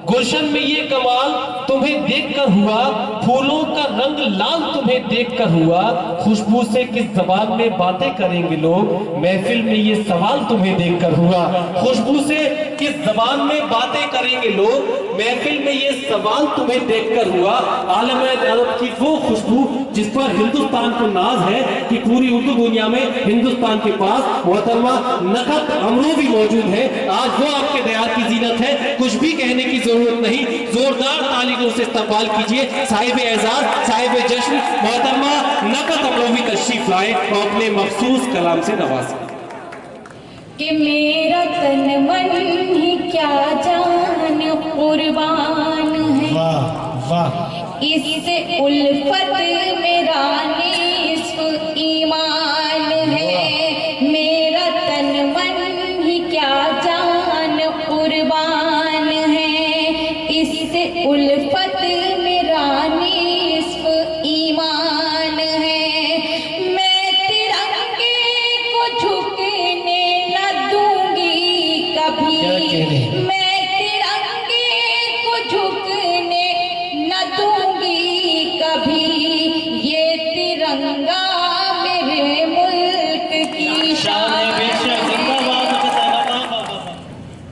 Speaker 3: गुलशन में ये कमाल तुम्हें देखकर हुआ, फूलों का रंग लाल तुम्हें देखकर हुआ, खुशबू से किस जबान में बातें करेंगे लोग, महफिल में ये सवाल तुम्हें देखकर हुआ, खुशबू से किस जबान में बातें करेंगे लोग, महफिल में ये सवाल तुम्हें देखकर हुआ। आलम अरब की वो खुशबू जिस पर हिंदुस्तान को नाज है कि पूरी उर्दू दुनिया में हिंदुस्तान के पास मोहतरमा नखत अमरू भी मौजूद है। आज वो आपके दयार की जीनत है, कुछ भी कहने की जरूरत नहीं। जोरदार तालियों से इस्तकबाल कीजिए साहिब एजाज, साहिब जश्न मोहतरमा नखत अमरू भी तशरीफ लाए और अपने मखसूस कलाम से नवाजें।
Speaker 2: कि मेरा तन मन ही क्या जान कुर्बान है, वाह वाह, इससे उल्फत मेरा निस्फ ईमान है, मेरा तन मन ही क्या जान कुर्बान है, इससे उल्फत मेरा निस्फ ईमान है, मैं तिरंगे को झुकने न दूंगी कभी, मैं तिरंगे को झुकने न दूंगी कभी, ये तिरंगा मेरे मुल्क की शान है,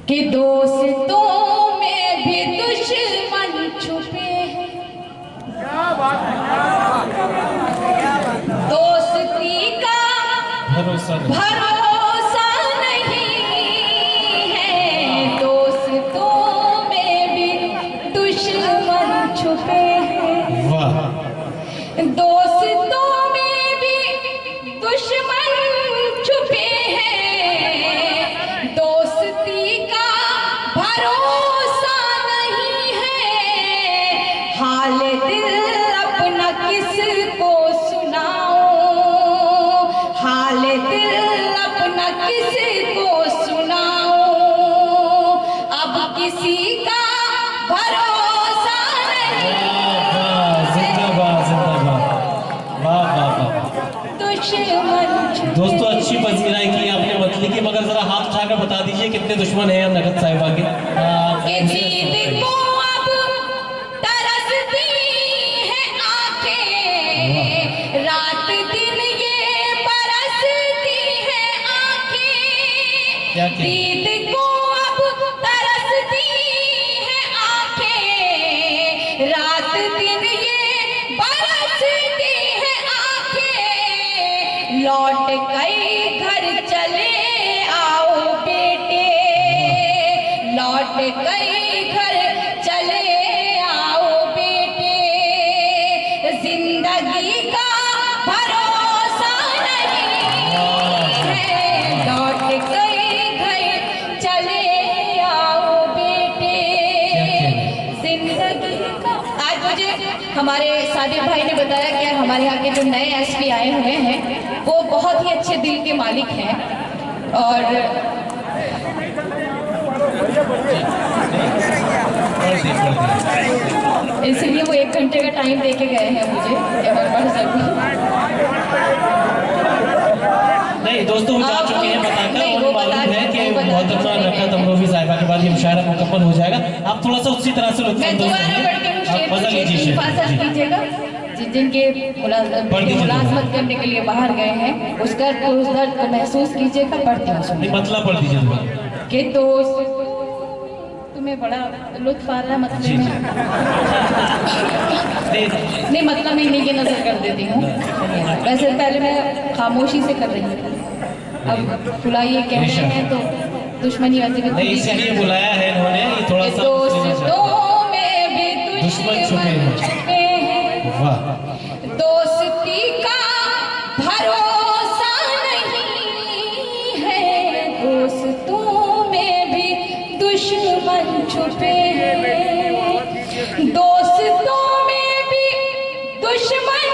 Speaker 2: कि दोस्तों में भी दुश्मन छुपे हैं, दोस्ती का भरोसा नहीं है, दोस्तों में भी दुश्मन छुपे हैं, दोस्तों में भी दुश्मन छुपे हैं, दोस्ती का भरोसा नहीं है, हाल दिल अपना किसको सुनाऊं, हाल दिल अपना किसको दुश्मन
Speaker 3: दोस्तों अच्छी पसीराई की आपने मतली की, मगर जरा हाथ उठाकर बता दीजिए कितने दुश्मन हैं नगद साहिबा के।
Speaker 2: के दीद को अब तरसती है आंखें, रात दिन ये बरसती है आंखें। दीद को अब तरसती है आंखें, रात दिन ये बरसती है आंखें। लौट गई घर चले आओ बेटे, लौट गई घर चले आओ बेटे। जिंदगी का भरोसा नहीं है, लौट गई घर चले आओ बेटे। जिंदगी का आज मुझे हमारे सादिक भाई ने बताया कि हमारे यहाँ के जो नए एसपी आए हुए हैं वो बहुत ही अच्छे दिल के मालिक हैं, और इसलिए वो 1 घंटे का टाइम दे के गए हैं मुझे।
Speaker 3: नहीं दोस्तों वो जा चुके हैं बताकर, उन्हें मालूम है कि मोहतरमा रखत अमरोही साहिबा के बाद ये मुशायरा मुकम्मल हो जाएगा। आप थोड़ा सा उसी तरह से
Speaker 2: कीजिएगा जिनके मुलाजमत करने के लिए बाहर गए हैं उसका उस दर्द को महसूस कीजिएगा। पढ़ती हूँ
Speaker 3: मतलब पढ़ दीजिए
Speaker 2: कि दोस्त तुम्हें बड़ा लुत्फ आ रहा है मतलब नहीं मतलब मैं इन्हीं की नजर कर देती हूँ। वैसे पहले मैं खामोशी से कर रही थी, अब खुला ये कह रहे हैं तो दुश्मनी वैसे भी
Speaker 3: इसलिए बुलाया है इन्होंने, ये थोड़ा सा
Speaker 2: दोस्तों में भी दुश्मन छुपे हैं, दोस्ती का भरोसा नहीं है, दोस्तों में भी दुश्मन छुपे हैं, दोस्तों में भी दुश्मन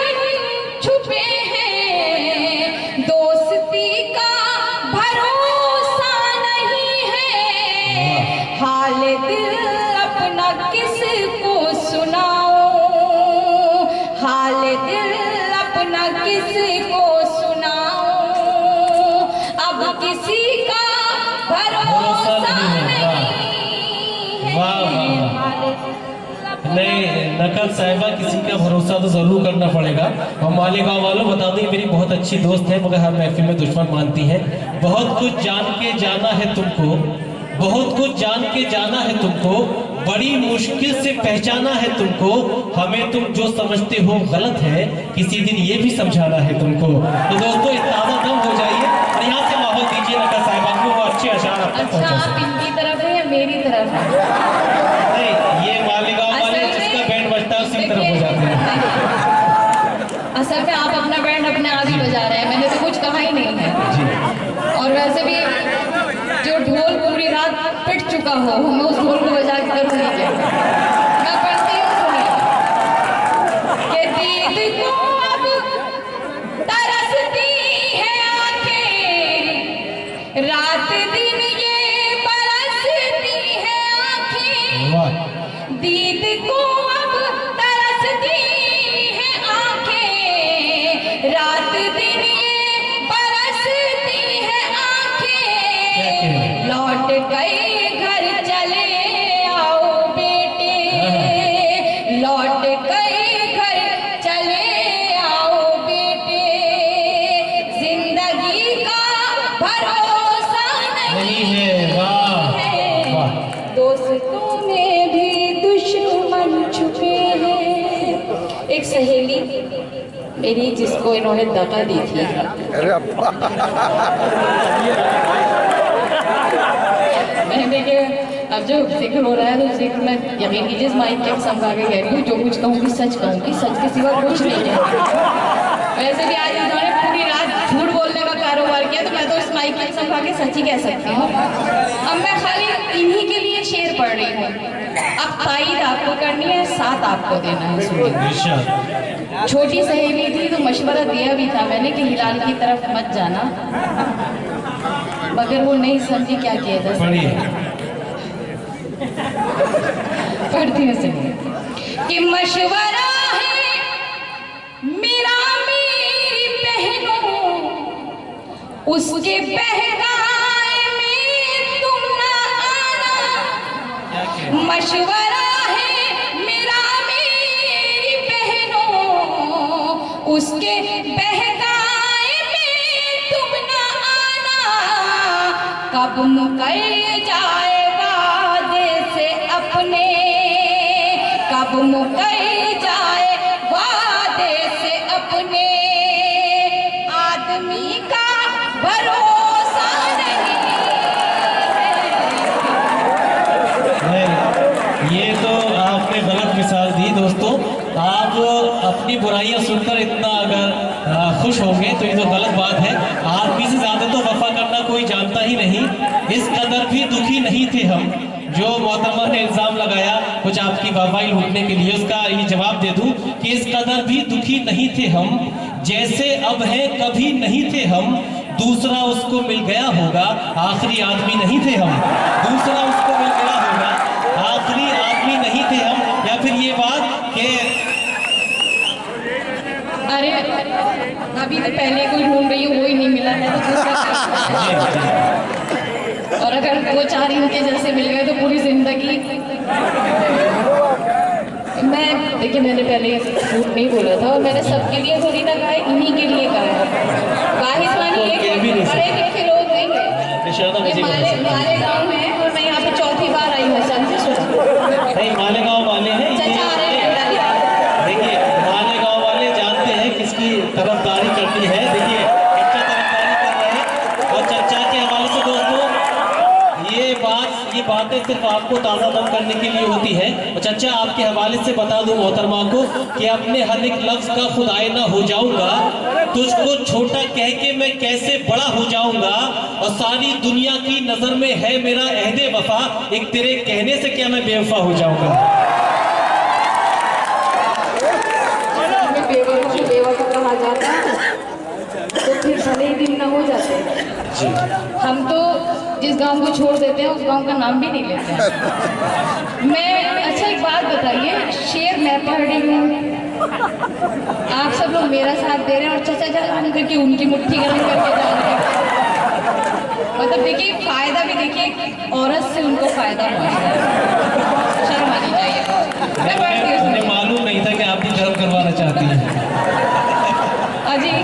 Speaker 2: छुपे हैं, दोस्ती का भरोसा नहीं है। हाल दिल अपना किसको सुनाऊं, हाल दिल अपना किसको सुनाऊं, अब किसी का भरोसा नहीं है।
Speaker 3: नहीं नकद साहिबा किसी का भरोसा तो जरूर करना पड़ेगा। और मालेगांव वालों बता दें मेरी बहुत अच्छी दोस्त है मगर हर महफिल में दुश्मन मानती है। बहुत कुछ जान के जाना है तुमको, बहुत कुछ जान के जाना है तुमको, बड़ी मुश्किल से पहचाना है तुमको, हमें तुम जो समझते हो गलत है किसी दिन ये भी समझाना है तुमको। तो दोस्तों इतना दम हो जाइए और यहाँ से माहौल दीजिए नकद साहिबा को, वो अच्छे अशार आप तक
Speaker 2: अच्छा
Speaker 3: पहुंचा
Speaker 2: आप
Speaker 3: सकें।
Speaker 2: इनकी तरफ है या मेरी तरफ है?
Speaker 3: नहीं ये मालेगांव वाले जिसका बैंड बजता है उसी की तरफ हो जाते हैं।
Speaker 2: असल में आप अपना बैंड अपने आप ही बजा रहे हैं, मैंने तो कुछ कहा ही नहीं है। और वैसे भी जो ढोल पूरी रात पिट चुका हो मैं उस ढोल को बजा के करूँगी क्या? मैं पढ़ती हूँ सुनिए कि दीद को अब तरसती है आंखें, रात दिन ये बरसती है आंखें, दीद को अब तरसती है आंखें, रात दिन ये बरसती है आंखें। लौट गए घर चले आओ बेटे, लौट गए घर चले आओ बेटे। जिंदगी का भरोसा नहीं है, दोस्तों में भी दुश्मन छुपे हैं। एक सहेली मेरी जिसको इन्होंने दगा दी थी, मैंने देखिए अब जो जिक्र हो रहा है तो जिक्र में यकीन कीजिए माइक के कसम खा के कह रही हूँ, जो कुछ कहूँगी सच कहूँगी, सच के सिवा कुछ नहीं कहूँगी। वैसे भी आज इन्होंने पूरी रात झूठ बोलने का कारोबार किया तो मैं तो इस माइक के कसम खा के सच ही कह सकती हूँ। अब मैं खाली इन्हीं के लिए शेर पढ़ रही हूँ। अब ताईद आपको करनी है, साथ आपको देना है। छोटी सहेली थी तो मशवरा दिया भी था मैंने कि हिलाल की तरफ मत जाना, मगर वो नहीं समझी क्या किया था। पढ़ती हूँ सुनिए कि मशवरा है मेरा मेरी बहनों उसके बहकाए में तुम ना आना, मशवरा है मेरा मेरी बहनों, उसके बहकाए में तुम ना आना, कब मुकर जाए वादे से अपने, कब मुकर जाए वादे से अपने, आदमी का भरोसा नहीं
Speaker 3: है। ये तो आपने गलत मिसाल दी दोस्तों। आप अपनी बुराइयां सुनकर इतना अगर खुश होंगे तो ये तो गलत बात है। आदमी से ज्यादा तो वफा करना कोई जानता ही नहीं। इस कदर भी दुखी नहीं थे हम। जो मोहतरमा ने इल्जाम लगाया कुछ आपकी वाहवाही लूटने के लिए, उसका ये जवाब दे दूं कि इस कदर भी दुखी नहीं थे हम, जैसे अब है कभी नहीं थे हम, दूसरा उसको मिल गया होगा, आखिरी आदमी नहीं थे हम, दूसरा उसको मिल गया होगा, आखिरी आदमी नहीं थे हम। या फिर ये बात कि
Speaker 2: अरे अभी तो पहले कोई ढूंढ रही है, वो ही नहीं मिला है तो दूसरा और अगर वो चार इनके जैसे मिल गए तो पूरी जिंदगी। मैं देखिए, मैंने पहले झूठ नहीं बोला था और मैंने सबके लिए थोड़ी ना कहा, इन्हीं के लिए कहा। वाहिद मानी एक पढ़े लिखे लोग नहीं है, ये मालेगांव है और मैं यहाँ पे चौथी बार आई हूँ।
Speaker 3: नहीं, मालेगांव वाले हैं, देखिए मालेगांव वाले जानते हैं किसकी तरफदारी करती है। देखिए चर्चा तरफदारी कर रहे हैं और चर्चा के हवाले से दोस्तों ये बातें सिर्फ आपको ताज़ा दम करने के लिए होती है। और चर्चा आपके हवाले से बता दूं मोहतरमा को कि अपने हर एक लफ्ज का खुद आईना हो जाऊंगा, तुझको छोटा कह के मैं कैसे बड़ा हो जाऊंगा, और सारी दुनिया की नजर में है मेरा अहदे वफा, एक तेरे कहने से क्या मैं बेवफा हो जाऊंगा।
Speaker 2: बेवफा कहा जाता तो फिर भले ही दिन न हो जाते। हम तो जिस गांव को छोड़ देते हैं उस गांव का नाम भी नहीं लेते हैं। मैं अच्छा एक बात बताइए, शेर मैं पढ़ रही हूँ, आप सब लोग मेरा साथ दे रहे हैं और चाचा जान करके उनकी मुट्ठी गर्म करके जा रहे हैं। मतलब देखिए फायदा भी, देखिए औरत से उनको फायदा पहुंचता है, शर्म आनी चाहिए।
Speaker 3: मुझे मालूम नहीं था कि आप भी गर्म करवाना चाहती हैं।
Speaker 2: अजी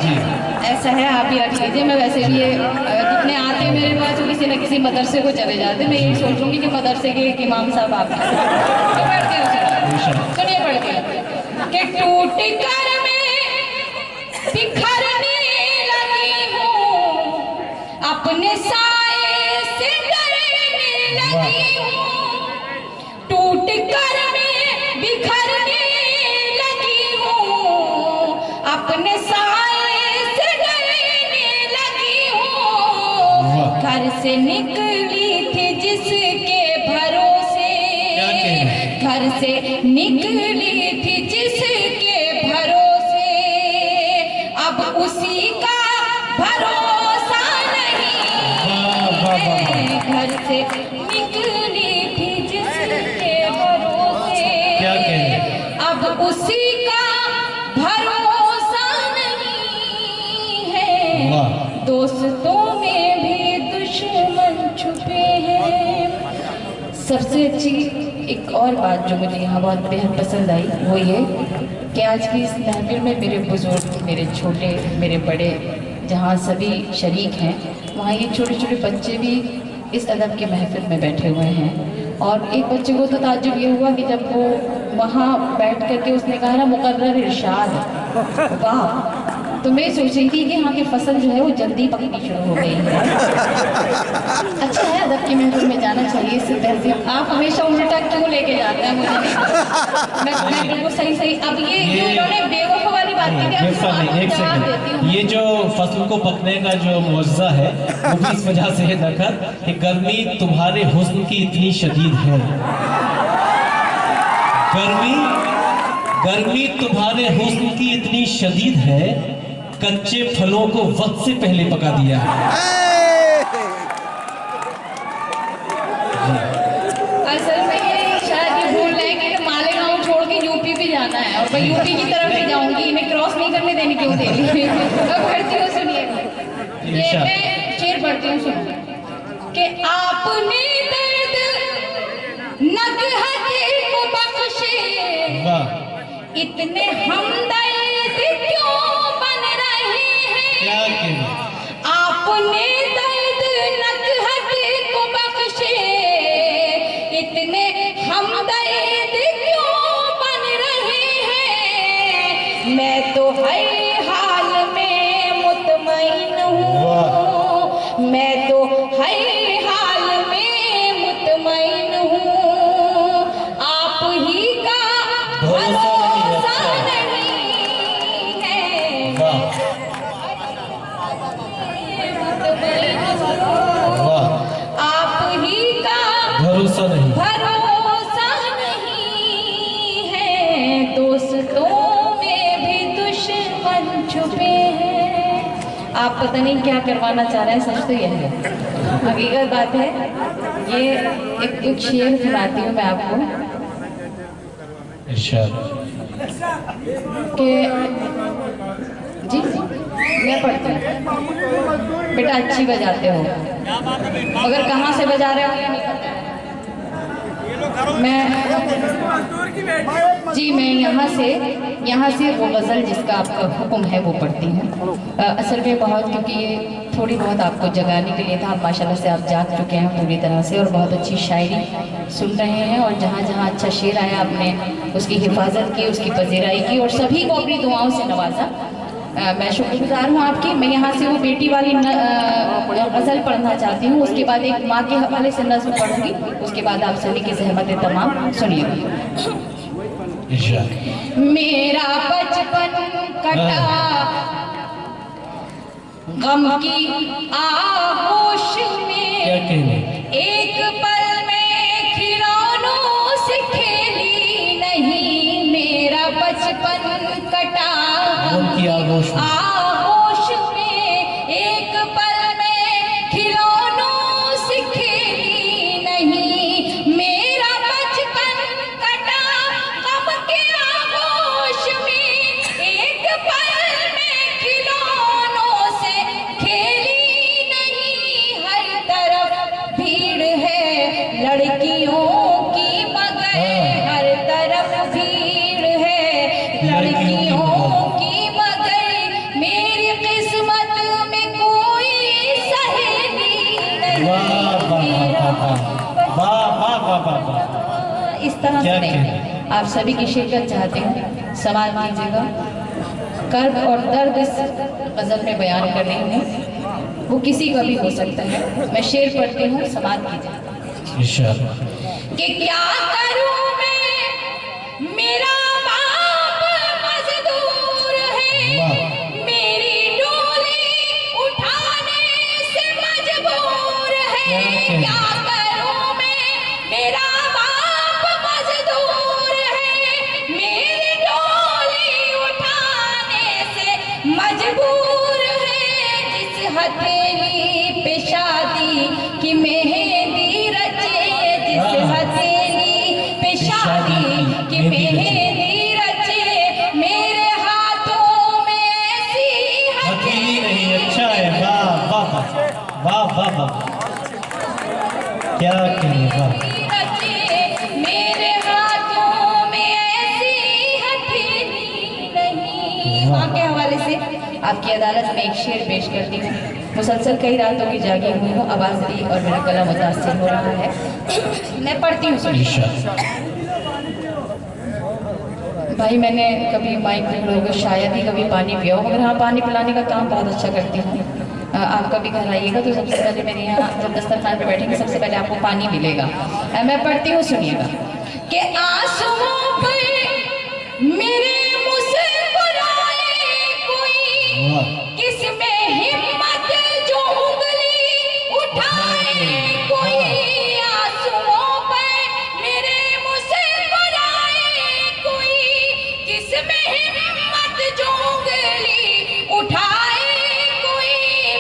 Speaker 2: ऐसा है, आप ही रख लीजिए। मैं वैसे भी जितने आते हैं मेरे पास वो किसी न किसी मदरसे को चले जाते। मैं यही सोचूंगी कि मदरसे के एक इमाम साहब आप पढ़ते हो। सुनिए पढ़ते कि टूट कर मैं बिखरने लगी हूँ, अपने साए से डरने लगी हूँ, टूट कर मैं बिखरने लगी हूँ, अपने घर से निकली थी जिसके भरोसे, घर से निकली थी जिसके भरोसे, अब उसी का भरोसा नहीं है। घर से निकली थी जिसके भरोसे, अब उसी का भरोसा नहीं है। दोस्तों में भी दुश्मन छुपे हैं। सबसे अच्छी एक और बात जो मुझे यहाँ बहुत बेहद पसंद आई वो ये कि आज की इस महफिल में मेरे बुजुर्ग, मेरे छोटे, मेरे बड़े, जहाँ सभी शरीक हैं, वहाँ ये छोटे छोटे बच्चे भी इस अदब के महफिल में बैठे हुए हैं। और एक बच्चे को तो ताज्जुब ये हुआ कि जब वो वहाँ बैठ करके उसने कहा ना मुकर्रर इरशाद, वाह। तो मैं सोच रही थी कि यहाँ की फसल जो है वो जल्दी पकनी शुरू हो गई है। अच्छा है, अदब की महफिल में जाना चाहिए, इससे तहजीब। आप हमेशा उल्टा क्यों लेके जाते हैं मुझे नहीं पता। मैं बिल्कुल सही। अब ये जो इन्होंने बेवफा वाली बात की,
Speaker 3: ये जो फसल को पकने का जो मौजज़ा है वो भी इस वजह से है नखर कि गर्मी तुम्हारे हुस्न की इतनी शदीद है, गर्मी तुम्हारे हुस्न की इतनी शदीद है, कच्चे फलों को वक्त से पहले पका दिया।
Speaker 2: असल में ये शायद ये भूल रहे हैं कि मालेगांव छोड़ के यूपी भी जाना है और मैं यूपी की तरफ ही जाऊंगी, इन्हें क्रॉस नहीं करने देनी क्यों दे रही। अब करती हूँ, सुनिए। आपने दर्द नगहत को बख्शे, इतने हमदर्द क्यों बन रहे हैं? आपने दर्द नगहत को बख्शे, इतने हमदर्द क्यों बन रहे हैं? मैं तो हर हाल में मुतमईन हूँ, मैं तो हर हाल में मुतमईन हूँ। आप ही का भरोसा नहीं है, आप ही का
Speaker 3: भरोसा नहीं
Speaker 2: है। दोस्तों में भी दुश्मन छुपे हैं। आप पता नहीं क्या करवाना चाह रहे हैं, सच तो यह है, हकीकत बात है। ये एक शेर सुनाती हूँ मैं आपको कि जी मैं पढ़ती हूँ। बेटा अच्छी बजाते हो, मगर कहाँ से बजा रहे हो ये नहीं पता। मैं यहाँ से वो गज़ल जिसका आपका हुक्म है वो पढ़ती हूँ। असल में बहुत, क्योंकि ये थोड़ी बहुत आपको जगाने के लिए था। माशाल्लाह से आप जाग चुके हैं पूरी तरह से और बहुत अच्छी शायरी सुन रहे हैं, और जहाँ जहाँ अच्छा शेर आया आपने उसकी हिफाजत की, उसकी पजीराई की और सभी को अपनी दुआओं से नवाजा। मैं शुक्रगुजार हूँ आपकी। मैं यहाँ से वो बेटी वाली गज़ल पढ़ना चाहती हूँ, उसके बाद एक माँ के हवाले से नज़्म पढ़ूंगी, उसके बाद आप सभी की ज़हमत तमाम सुनिएगा। मेरा बचपन कटा गम की आगोश में, एक पल में खिलौनों से खेली नहीं। मेरा बचपन कटा गम की आगोश में, एक पल में खिलौनों से खेली नहीं। मेरा बचपन कटा गम के आगोश में, एक पल में खिलौनों से खेली नहीं। हर तरफ भीड़ है लड़कियों की, मगर हर तरफ भीड़ है लड़कियों की, मगर मेरी किस्मत में कोई सहेली नहीं। इस तरह से नहीं, आप सभी की शिरकत चाहते हैं, सवाल कीजिएगा। कर्ब और दर्द इस गज़ल में बयान कर रही हूँ, वो किसी का भी हो सकता है। मैं शेर पढ़ती हूँ, सवाल कीजिएगा कि क्या करूँ मैं, मेरा बाप मजदूर है, मेरी डोली उठाने से मजबूर है। क्या करूँ मैं, मेरा बाप मजदूर है, मेरी डोली उठाने से मजबूर है। जिस हथेली पे शादी की मेहंदी रचे, जिस हथेली पे शादी की मेहंदी रचे, मेरे हाथों में ऐसी हथेली नहीं।
Speaker 3: अच्छा है, वाह वाह वाह वाह वाह, क्या कहें,
Speaker 2: रचे, मेरे हाथों में ऐसी हथेली नहीं। माँ के हवाले से आपकी अदालत में एक शेर पेश करती हूँ। मुसलसल कई रातों की जागी हुई हूँ, आवाज़ दी और मेरा गला मुतासिर हो रहा है। मैं पढ़ती हूँ, सुनिए। भाई मैंने कभी माइक में लोगों को शायद ही कभी पानी पिया हो, मगर हाँ पानी पिलाने का काम बहुत अच्छा करती हूँ। आप कभी घर आइएगा तो सबसे पहले मेरे यहाँ जब दस्तरखान पे बैठेंगे सबसे पहले आपको पानी मिलेगा। मैं पढ़ती हूँ, सुनिएगा कि आंसुओं पर मेरे मुस्कुराए कोई, किसमें हिम्मत जो उंगली उठाए कोई। आंसुओं पर मेरे मुस्कुराए कोई, किसमें हिम्मत जो उंगली उठाए कोई।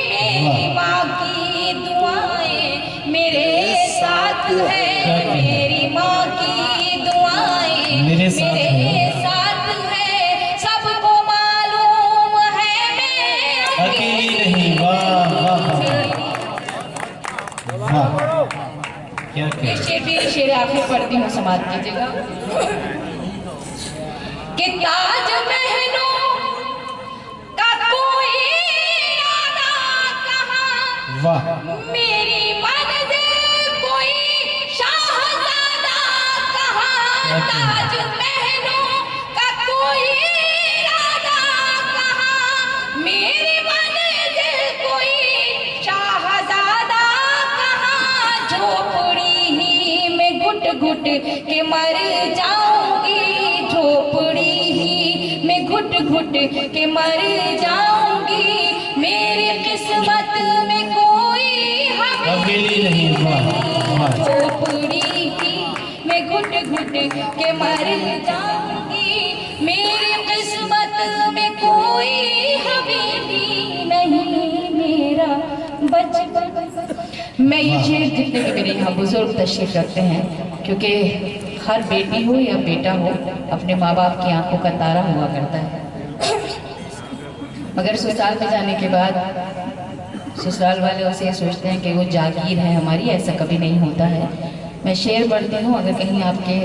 Speaker 2: मेरी माँ की दुआएं मेरे साथ है, मेरी माँ की दुआएं मेरे साथ है। सबको मालूम है मैं अकेली नहीं। वाह वाह वाह।
Speaker 3: क्या क्या
Speaker 9: ये शेर भी शेर आखिर पढ़ती हूँ, समाप्त कीजिएगा। कि ताज महलों का कोई इरादा कहाँ,
Speaker 3: वाह,
Speaker 9: मेरी मंजिल कोई शाहज़ादा कहाँ। ताज महलों का कोई इरादा कहाँ, मेरी मंजिल कोई शाहज़ादा कहाँ। झोपड़ी ही में घुट घुट के मर जाऊंगी, झोपड़ी ही में घुट घुट के मर जाऊंगी। मेरी किस्मत में कोई हवेली नहीं, झोपड़ी ही में घुट घुट के मर जाऊंगी। मेरी किस्मत में कोई हवेली नहीं, मेरा बचपन। मैं ये शेर जितने भी मेरे यहाँ बुजुर्ग तशरीफ रखते हैं, क्योंकि हर बेटी हो या बेटा हो अपने माँ बाप की आंखों का तारा हुआ करता है, मगर ससुराल में जाने के बाद ससुराल वाले उसे ये सोचते हैं कि वो जागीर है हमारी। ऐसा कभी नहीं होता है। मैं शेर पढ़ती हूँ, अगर कहीं आपके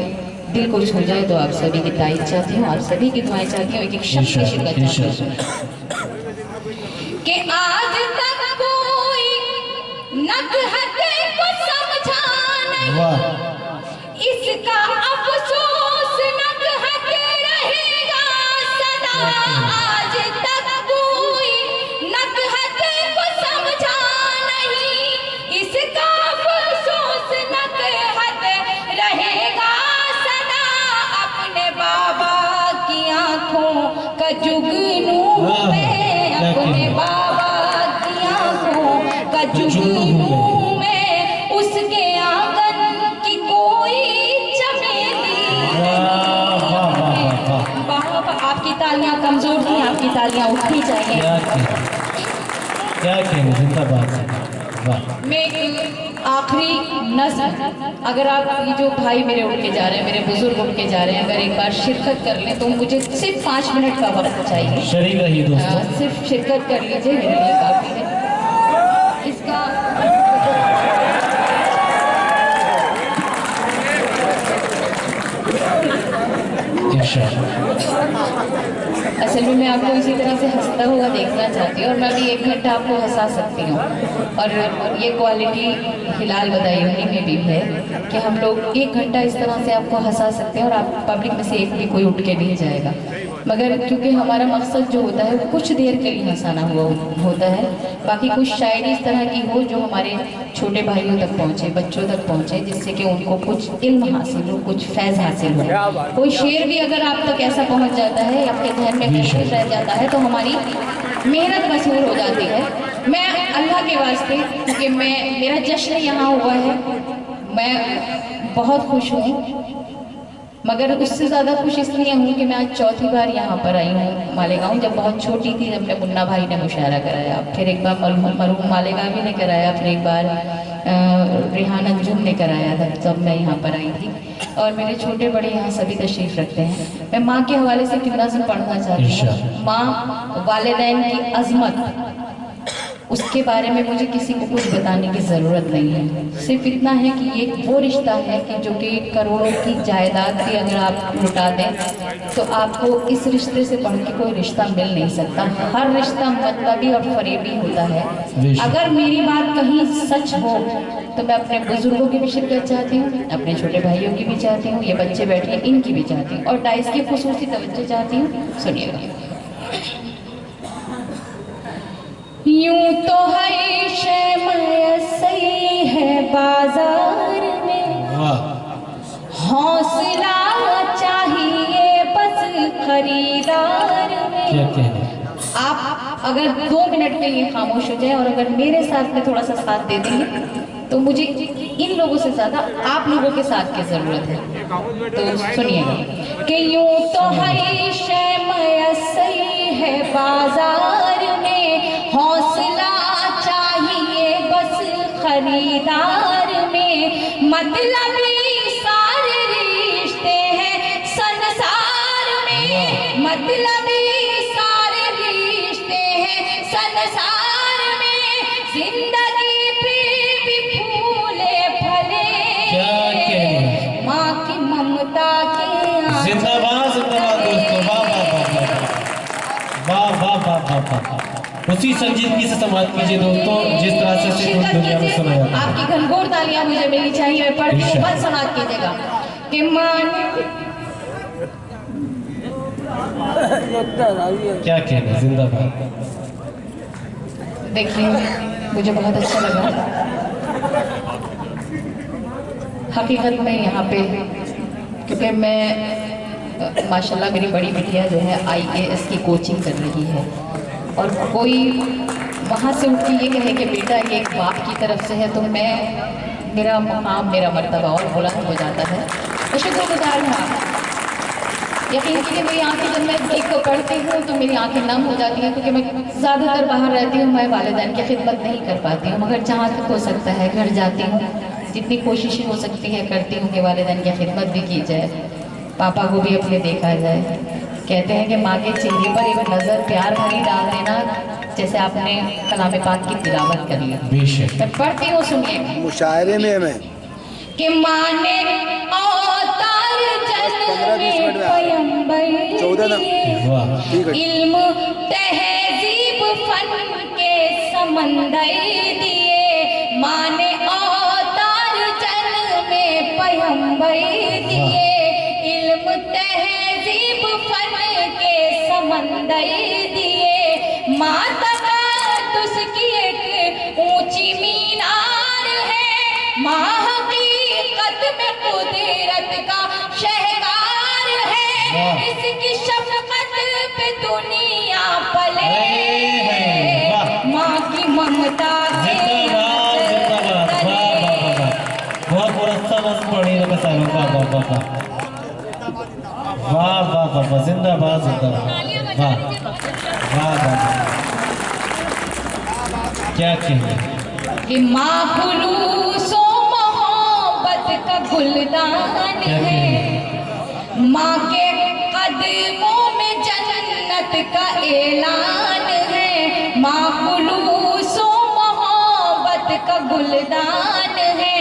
Speaker 9: दिल को छू जाए तो आप सभी की तारीफ चाहती हूँ, आप सभी की दुआएं चाहती हूँ, एक एक शब्द की शिरकत चाहती हूँ। कि आज तक कोई नकहत को समझा नहीं, इसका अफसोस नकहत रहेगा सदा। आज तक कोई नकहत को समझा नहीं, इसका अफसोस नकहत रहेगा सदा। अपने बाबा की आंखों का जुगनू में, अपने बाबा की आंखों का जुगनू में, उसके आंगन की कोई चमेली। बाबा आपकी तालियां कमजोर थी, आपकी तालियां उठनी चाहिए।
Speaker 3: क्या कहेंगे, जिंदाबाद। वाह,
Speaker 9: मैं एक आखिरी नज़्म, अगर आप ये जो भाई मेरे उठ के जा रहे हैं, मेरे बुजुर्ग उठ के जा रहे हैं, अगर एक बार शिरकत कर लें तो मुझे सिर्फ 5 मिनट का वक्त चाहिए।
Speaker 3: शरीक रही दोस्तों,
Speaker 9: सिर्फ शिरकत कर लीजिए, मेरे लिए काफ़ी है। इसका असल में मैं आपको इसी तरह से हंसता हुआ देखना चाहती हूँ, और मैं भी 1 घंटा आपको हंसा सकती हूँ। और ये क्वालिटी हिलाल बदायूनी में भी है कि हम लोग 1 घंटा इस तरह से आपको हंसा सकते हैं और आप पब्लिक में से एक भी कोई उठ के नहीं जाएगा। मगर क्योंकि हमारा मकसद जो होता है वो कुछ देर के लिए हंसाना होता है, बाकी कुछ शायरी इस तरह की हो जो हमारे छोटे भाइयों तक पहुँचे, बच्चों तक पहुँचे, जिससे कि उनको कुछ इल्म हासिल हो, कुछ फैज़ हासिल हो। कोई शेर भी अगर आप तक ऐसा पहुँच जाता है, आपके ध्यान में महफूज रह जाता है, तो हमारी मेहनत मशहूर हो जाती है। मैं अल्लाह के वास्ते, क्योंकि मेरा जश्न यहाँ हुआ है, मैं बहुत खुश हूँ, मगर उससे ज़्यादा खुश इसलिए हूँ कि मैं आज 4थी बार यहाँ पर आई हूँ मालेगांव। जब बहुत छोटी थी, जब मैं मुन्ना भाई ने मुशायरा कराया, फिर एक बार मरहूम मालेगांवी ने कराया, फिर एक बार रिहान अंजुम ने कराया था, जब मैं यहाँ पर आई थी। और मेरे छोटे बड़े यहाँ सभी तशरीफ़ रखते हैं। मैं माँ के हवाले से कितना से पढ़ना चाहती हूँ। माँ, वालिदैन की अज़मत, उसके बारे में मुझे किसी को कुछ बताने की ज़रूरत नहीं है। सिर्फ इतना है कि ये वो रिश्ता है कि जो कि करोड़ों की जायदाद भी अगर आप लुटा दें तो आपको इस रिश्ते से बढ़ के कोई रिश्ता मिल नहीं सकता। हर रिश्ता मतलबी और फरेबी होता है। अगर मेरी बात कहीं सच हो तो मैं अपने बुजुर्गों की भी शिरकत चाहती हूँ, अपने छोटे भाइयों की भी चाहती हूँ, ये बच्चे बैठे हैं इनकी भी चाहती हूँ, और डाइस की खुसूसी तवज्जो चाहती हूँ। सुनिएगा। यूं तो है शैमाया सही है बाजार में, हौसला चाहिए बस खरीदार में।
Speaker 3: क्या कहने,
Speaker 9: आप अगर 2 मिनट के लिए खामोश हो जाए और अगर मेरे साथ में थोड़ा सा साथ दे देंगे तो मुझे इन लोगों से ज़्यादा आप लोगों के साथ की ज़रूरत है। तो सुनिएगा कि यूं तो है शैमाया सही है बाजार में, हौसला चाहिए बस खरीदार में। मतलबी सारे रिश्ते हैं संसार में, मतलबी सारे रिश्ते हैं संसार में। जिंदगी फिर भी फूले फले
Speaker 3: उसी संजीदगी से समाप्त कीजिए दोस्तों, जिस तरह से
Speaker 9: शिरकत
Speaker 3: दुनिया में सुना
Speaker 9: कीजिए।
Speaker 3: जाता है।
Speaker 9: आपकी घनघोर तालियां मुझे मिलनी चाहिए। मैं पढ़ती हूँ, बस समाप्त कीजिएगा कि माने
Speaker 3: क्या कहना, जिंदाबाद।
Speaker 9: देखिए मुझे बहुत अच्छा लगा हकीकत में यहाँ पे, क्योंकि मैं माशाल्लाह मेरी बड़ी बिटिया जो है IAS की कोचिंग कर रही है, और कोई वहाँ से उठ के ये कहे कि बेटा ये एक बाप की तरफ से है, तो मैं मेरा मकाम मेरा मर्तबा और बुलंद हो जाता है। मैं शुक्रगुजार हूँ। यकीन कीजिए मेरी आंखें जब मैं एक को पढ़ती हूँ तो मेरी आंखें नम हो जाती हैं, क्योंकि मैं ज़्यादातर बाहर रहती हूँ, मैं वालिदैन की खिदमत नहीं कर पाती हूँ, मगर जहाँ तक हो सकता है घर जाती हूँ, जितनी कोशिशें हो सकती है करती हूँ कि वालिदैन की खिदमत भी की जाए, पापा को भी अपने देखा जाए। कहते हैं कि माँ के चेहरे पर एक नज़र प्यार भरी डाल देना, जैसे आपने कलाम पाक की तिलावत कर ली। मैं पढ़ती हूँ, सुनिए
Speaker 10: मुशायरे में मैं
Speaker 9: कि माँ ने अवतार जन्म में पैगंबर दिए, इल्म तहजीब फन के समंदर दिए। माँ ने अवतार जन्म में पैगंबर दिए, इल्म तहजीब फन के समंदर दिए। माँ तक़द्दुस की एक ऊंची मीनार है, माँ हकीकत में कुदरत का शहकार है, इसकी शफ़क़त पे दुनिया पले, माँ की ममता के
Speaker 3: बहुत पढ़ी वाह वाह वाह, जिंदाबाद जिंदाबाद, वाह वाह वाह, क्या कहना
Speaker 9: कि माँ खुलूसो मोहब्बत का गुलदान है, माँ के कदमों में जन्नत का ऐलान है। माँ खुलूसो मोहब्बत का गुलदान है,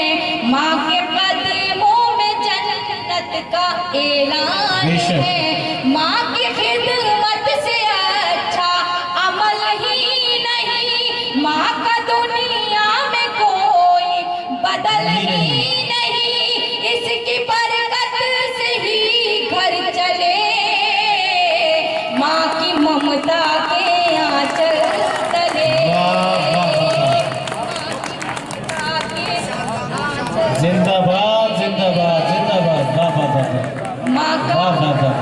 Speaker 9: माँ के कदमों में जन्नत का ऐलान है। माँ की खिदमत से अच्छा अमल ही नहीं, माँ का दुनिया में कोई बदल ही नहीं, इसकी बरकत से ही घर चले, माँ की ममता के आंचल तले।
Speaker 3: जिंदाबाद जिंदाबाद जिंदाबाद, वाह वाह वाह
Speaker 9: माँ का
Speaker 3: वाह वाह वाह,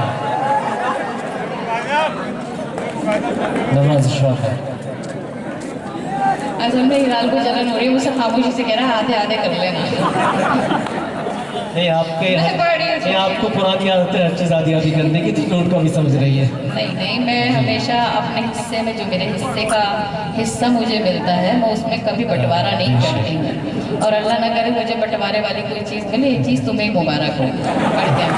Speaker 3: नमाज शौक है।
Speaker 9: असल में हिलाल को जलन हो रही है, मुझसे खामोशी से कह रहा है आधे आधे कर लेना।
Speaker 3: नहीं आपके
Speaker 9: मैं पढ़ रही हूँ।
Speaker 3: ये आपको पुरानी आदतें हर चीज़ आधी आधी करने की, तो नोट को भी समझ रही है।
Speaker 9: नहीं नहीं, मैं हमेशा अपने हिस्से में, जो मेरे हिस्से का हिस्सा मुझे मिलता है, मैं उसमें कभी बंटवारा नहीं करती हूँ, और अल्लाह न करे मुझे बंटवारे वाली कोई चीज़ मिले, ये चीज़ तुम्हें मुबारक हो। पढ़ते हैं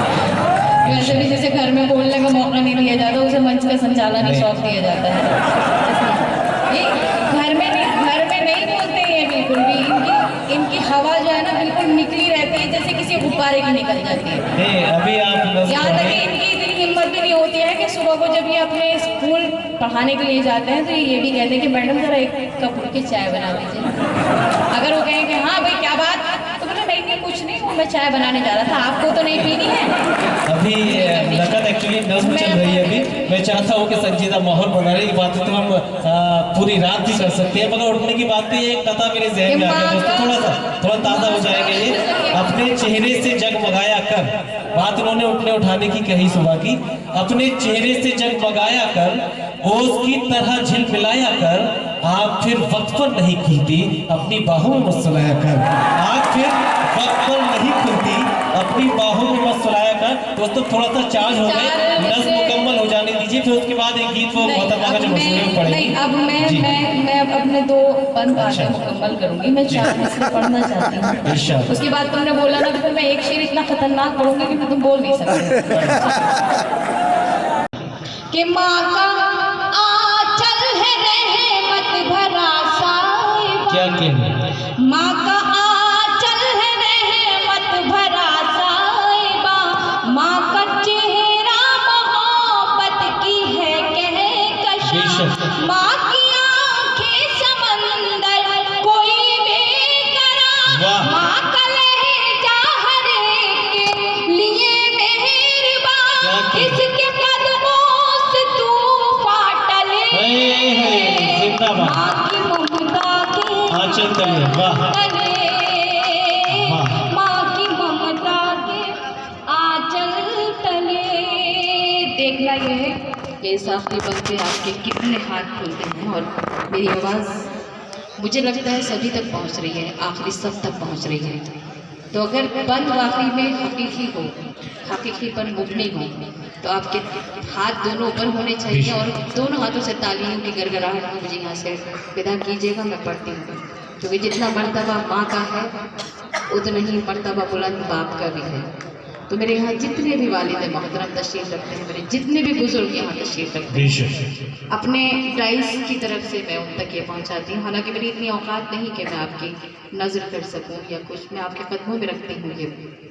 Speaker 9: वैसे भी जैसे घर में बोलने का मौका नहीं दिया जाता, उसे मंच का संचालन ही सौंप दिया जाता है। ये घर में नहीं बोलते हैं बिल्कुल भी, इनकी हवा जो है ना बिल्कुल निकली रहती है, जैसे किसी गुब्बारे की निकल जाती है।
Speaker 3: अभी आप
Speaker 9: यहाँ तक कि इनकी इतनी हिम्मत भी नहीं होती है कि सुबह को जब ये अपने स्कूल पढ़ाने के लिए जाते हैं तो ये भी कहते हैं कि मैडम जरा एक कप की चाय बना दीजिए। अगर वो कहें कि हाँ भाई क्या बात, तो बोले नहीं कुछ नहीं, वो मैं चाय बनाने जा रहा था, आपको तो नहीं पीनी है।
Speaker 3: अभी नकद एक्चुअली नज्म चल रही है, अभी मैं चाहता हूँ कि संजीदा माहौल बनाने की बातें तो हम पूरी रात भी कर सकते हैं, मगर उठने की बात भी एक कथा मेरे जहन में आ गया दोस्तों, थोड़ा ताज़ा हो जाएगा ये। अपने चेहरे से जगमगाया कर, बात उन्होंने उठने उठाने की कही सुबह की, अपने चेहरे से जगमगाया कर, ओस की तरह झिलमिलाया कर, आँख फिर वक्त पर नहीं खुलती अपनी बाहों में मुस्कुराया कर, आँख फिर वक्त पर नहीं खुलती अपनी बाहों में मुस्कुराया कर। दोस्तों थोड़ा सा चार्ज हो गए, नज़्म मुकम्मल हो जाने दीजिए, फिर उसके बाद एक गीत वो मोहतरमा का जो मशहूर पढ़ेंगे।
Speaker 9: नहीं, अब मैं अपने 2 बंद बातें मुकम्मल करूंगी, मैं 4 हिस्से पढ़ना चाहती हूँ। उसके बाद तुमने बोला ना, तो मैं एक शेर इतना खतरनाक पढ़ूंगी कि तुम बोल नहीं सकते कि माँ का आंचल है रहमत भरा साहिबा,
Speaker 3: क्या कहना,
Speaker 9: माँ का आंचल है रहमत भरा साहिबा, माँ का चेहरा मोहब्बत की है कहकशां, माँ की
Speaker 3: जिंदाबाद।
Speaker 2: माँ की ममता के
Speaker 3: आंचल तले, वाह
Speaker 2: तले, माँ की ममता के आंचल तले। देखना ये है कि इस आखिरी वक्त पे आपके कितने हाथ खुलते हैं और मेरी आवाज़ मुझे लगता है सभी तक पहुंच रही है, आखिरी सब तक पहुंच रही है। तो अगर बंद वाकई में हकीकी हो, हकीकीपन मुबनी हो, तो आपके हाथ दोनों ऊपर होने चाहिए और दोनों हाथों से तालियों की गड़गड़ाहट को मुझे यहाँ से विदा कीजिएगा। मैं पढ़ती हूँ क्योंकि जितना मर्तबा माँ का है उतना ही मर्तबा बुलंद बाप का भी है। तो मेरे यहाँ जितने भी वालिद मोहतरम तशरीफ रखते हैं, मेरे जितने भी बुजुर्ग यहाँ तशरीफ रखते हैं, अपने डाइस की तरफ से मैं उन तक ये पहुँचाती हूँ। हालांकि मेरी इतनी औकात नहीं कि मैं आपकी नज़र कर सकूँ या कुछ, मैं आपके कदमों में रखती हूँ ये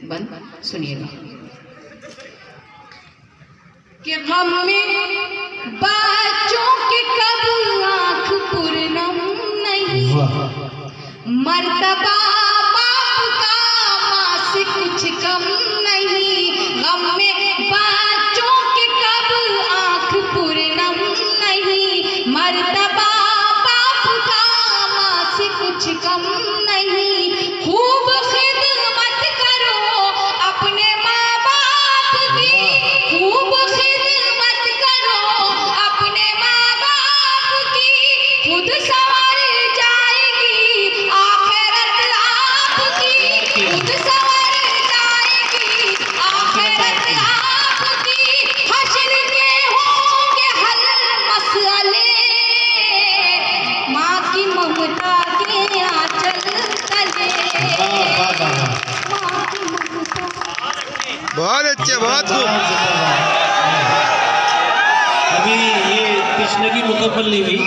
Speaker 2: बंद। सुनिएगा कि गम में बच्चों के कब आँख पूर्णम नहीं, मर्तबा बाप का माँ से कुछ कम नहीं। गम में बच्चों के कब आँख पूर्णम नहीं, मर्तबा बाप का माँ से कुछ कम नहीं। खूब खिदमत करो अपने माँ बाप की, खूब खिदमत करो अपने माँ बाप की, खुद संवर जाएगी आखिरत आपकी, खुद संवर जाएगी आखिरत आपकी। हश्र के होंगे हल मसले, माँ की ममता के आंचल तले, माँ की ममता।
Speaker 10: बहुत अच्छे, बहुत खूब।
Speaker 3: अभी ये तशनगी मुकम्मल नहीं हुई।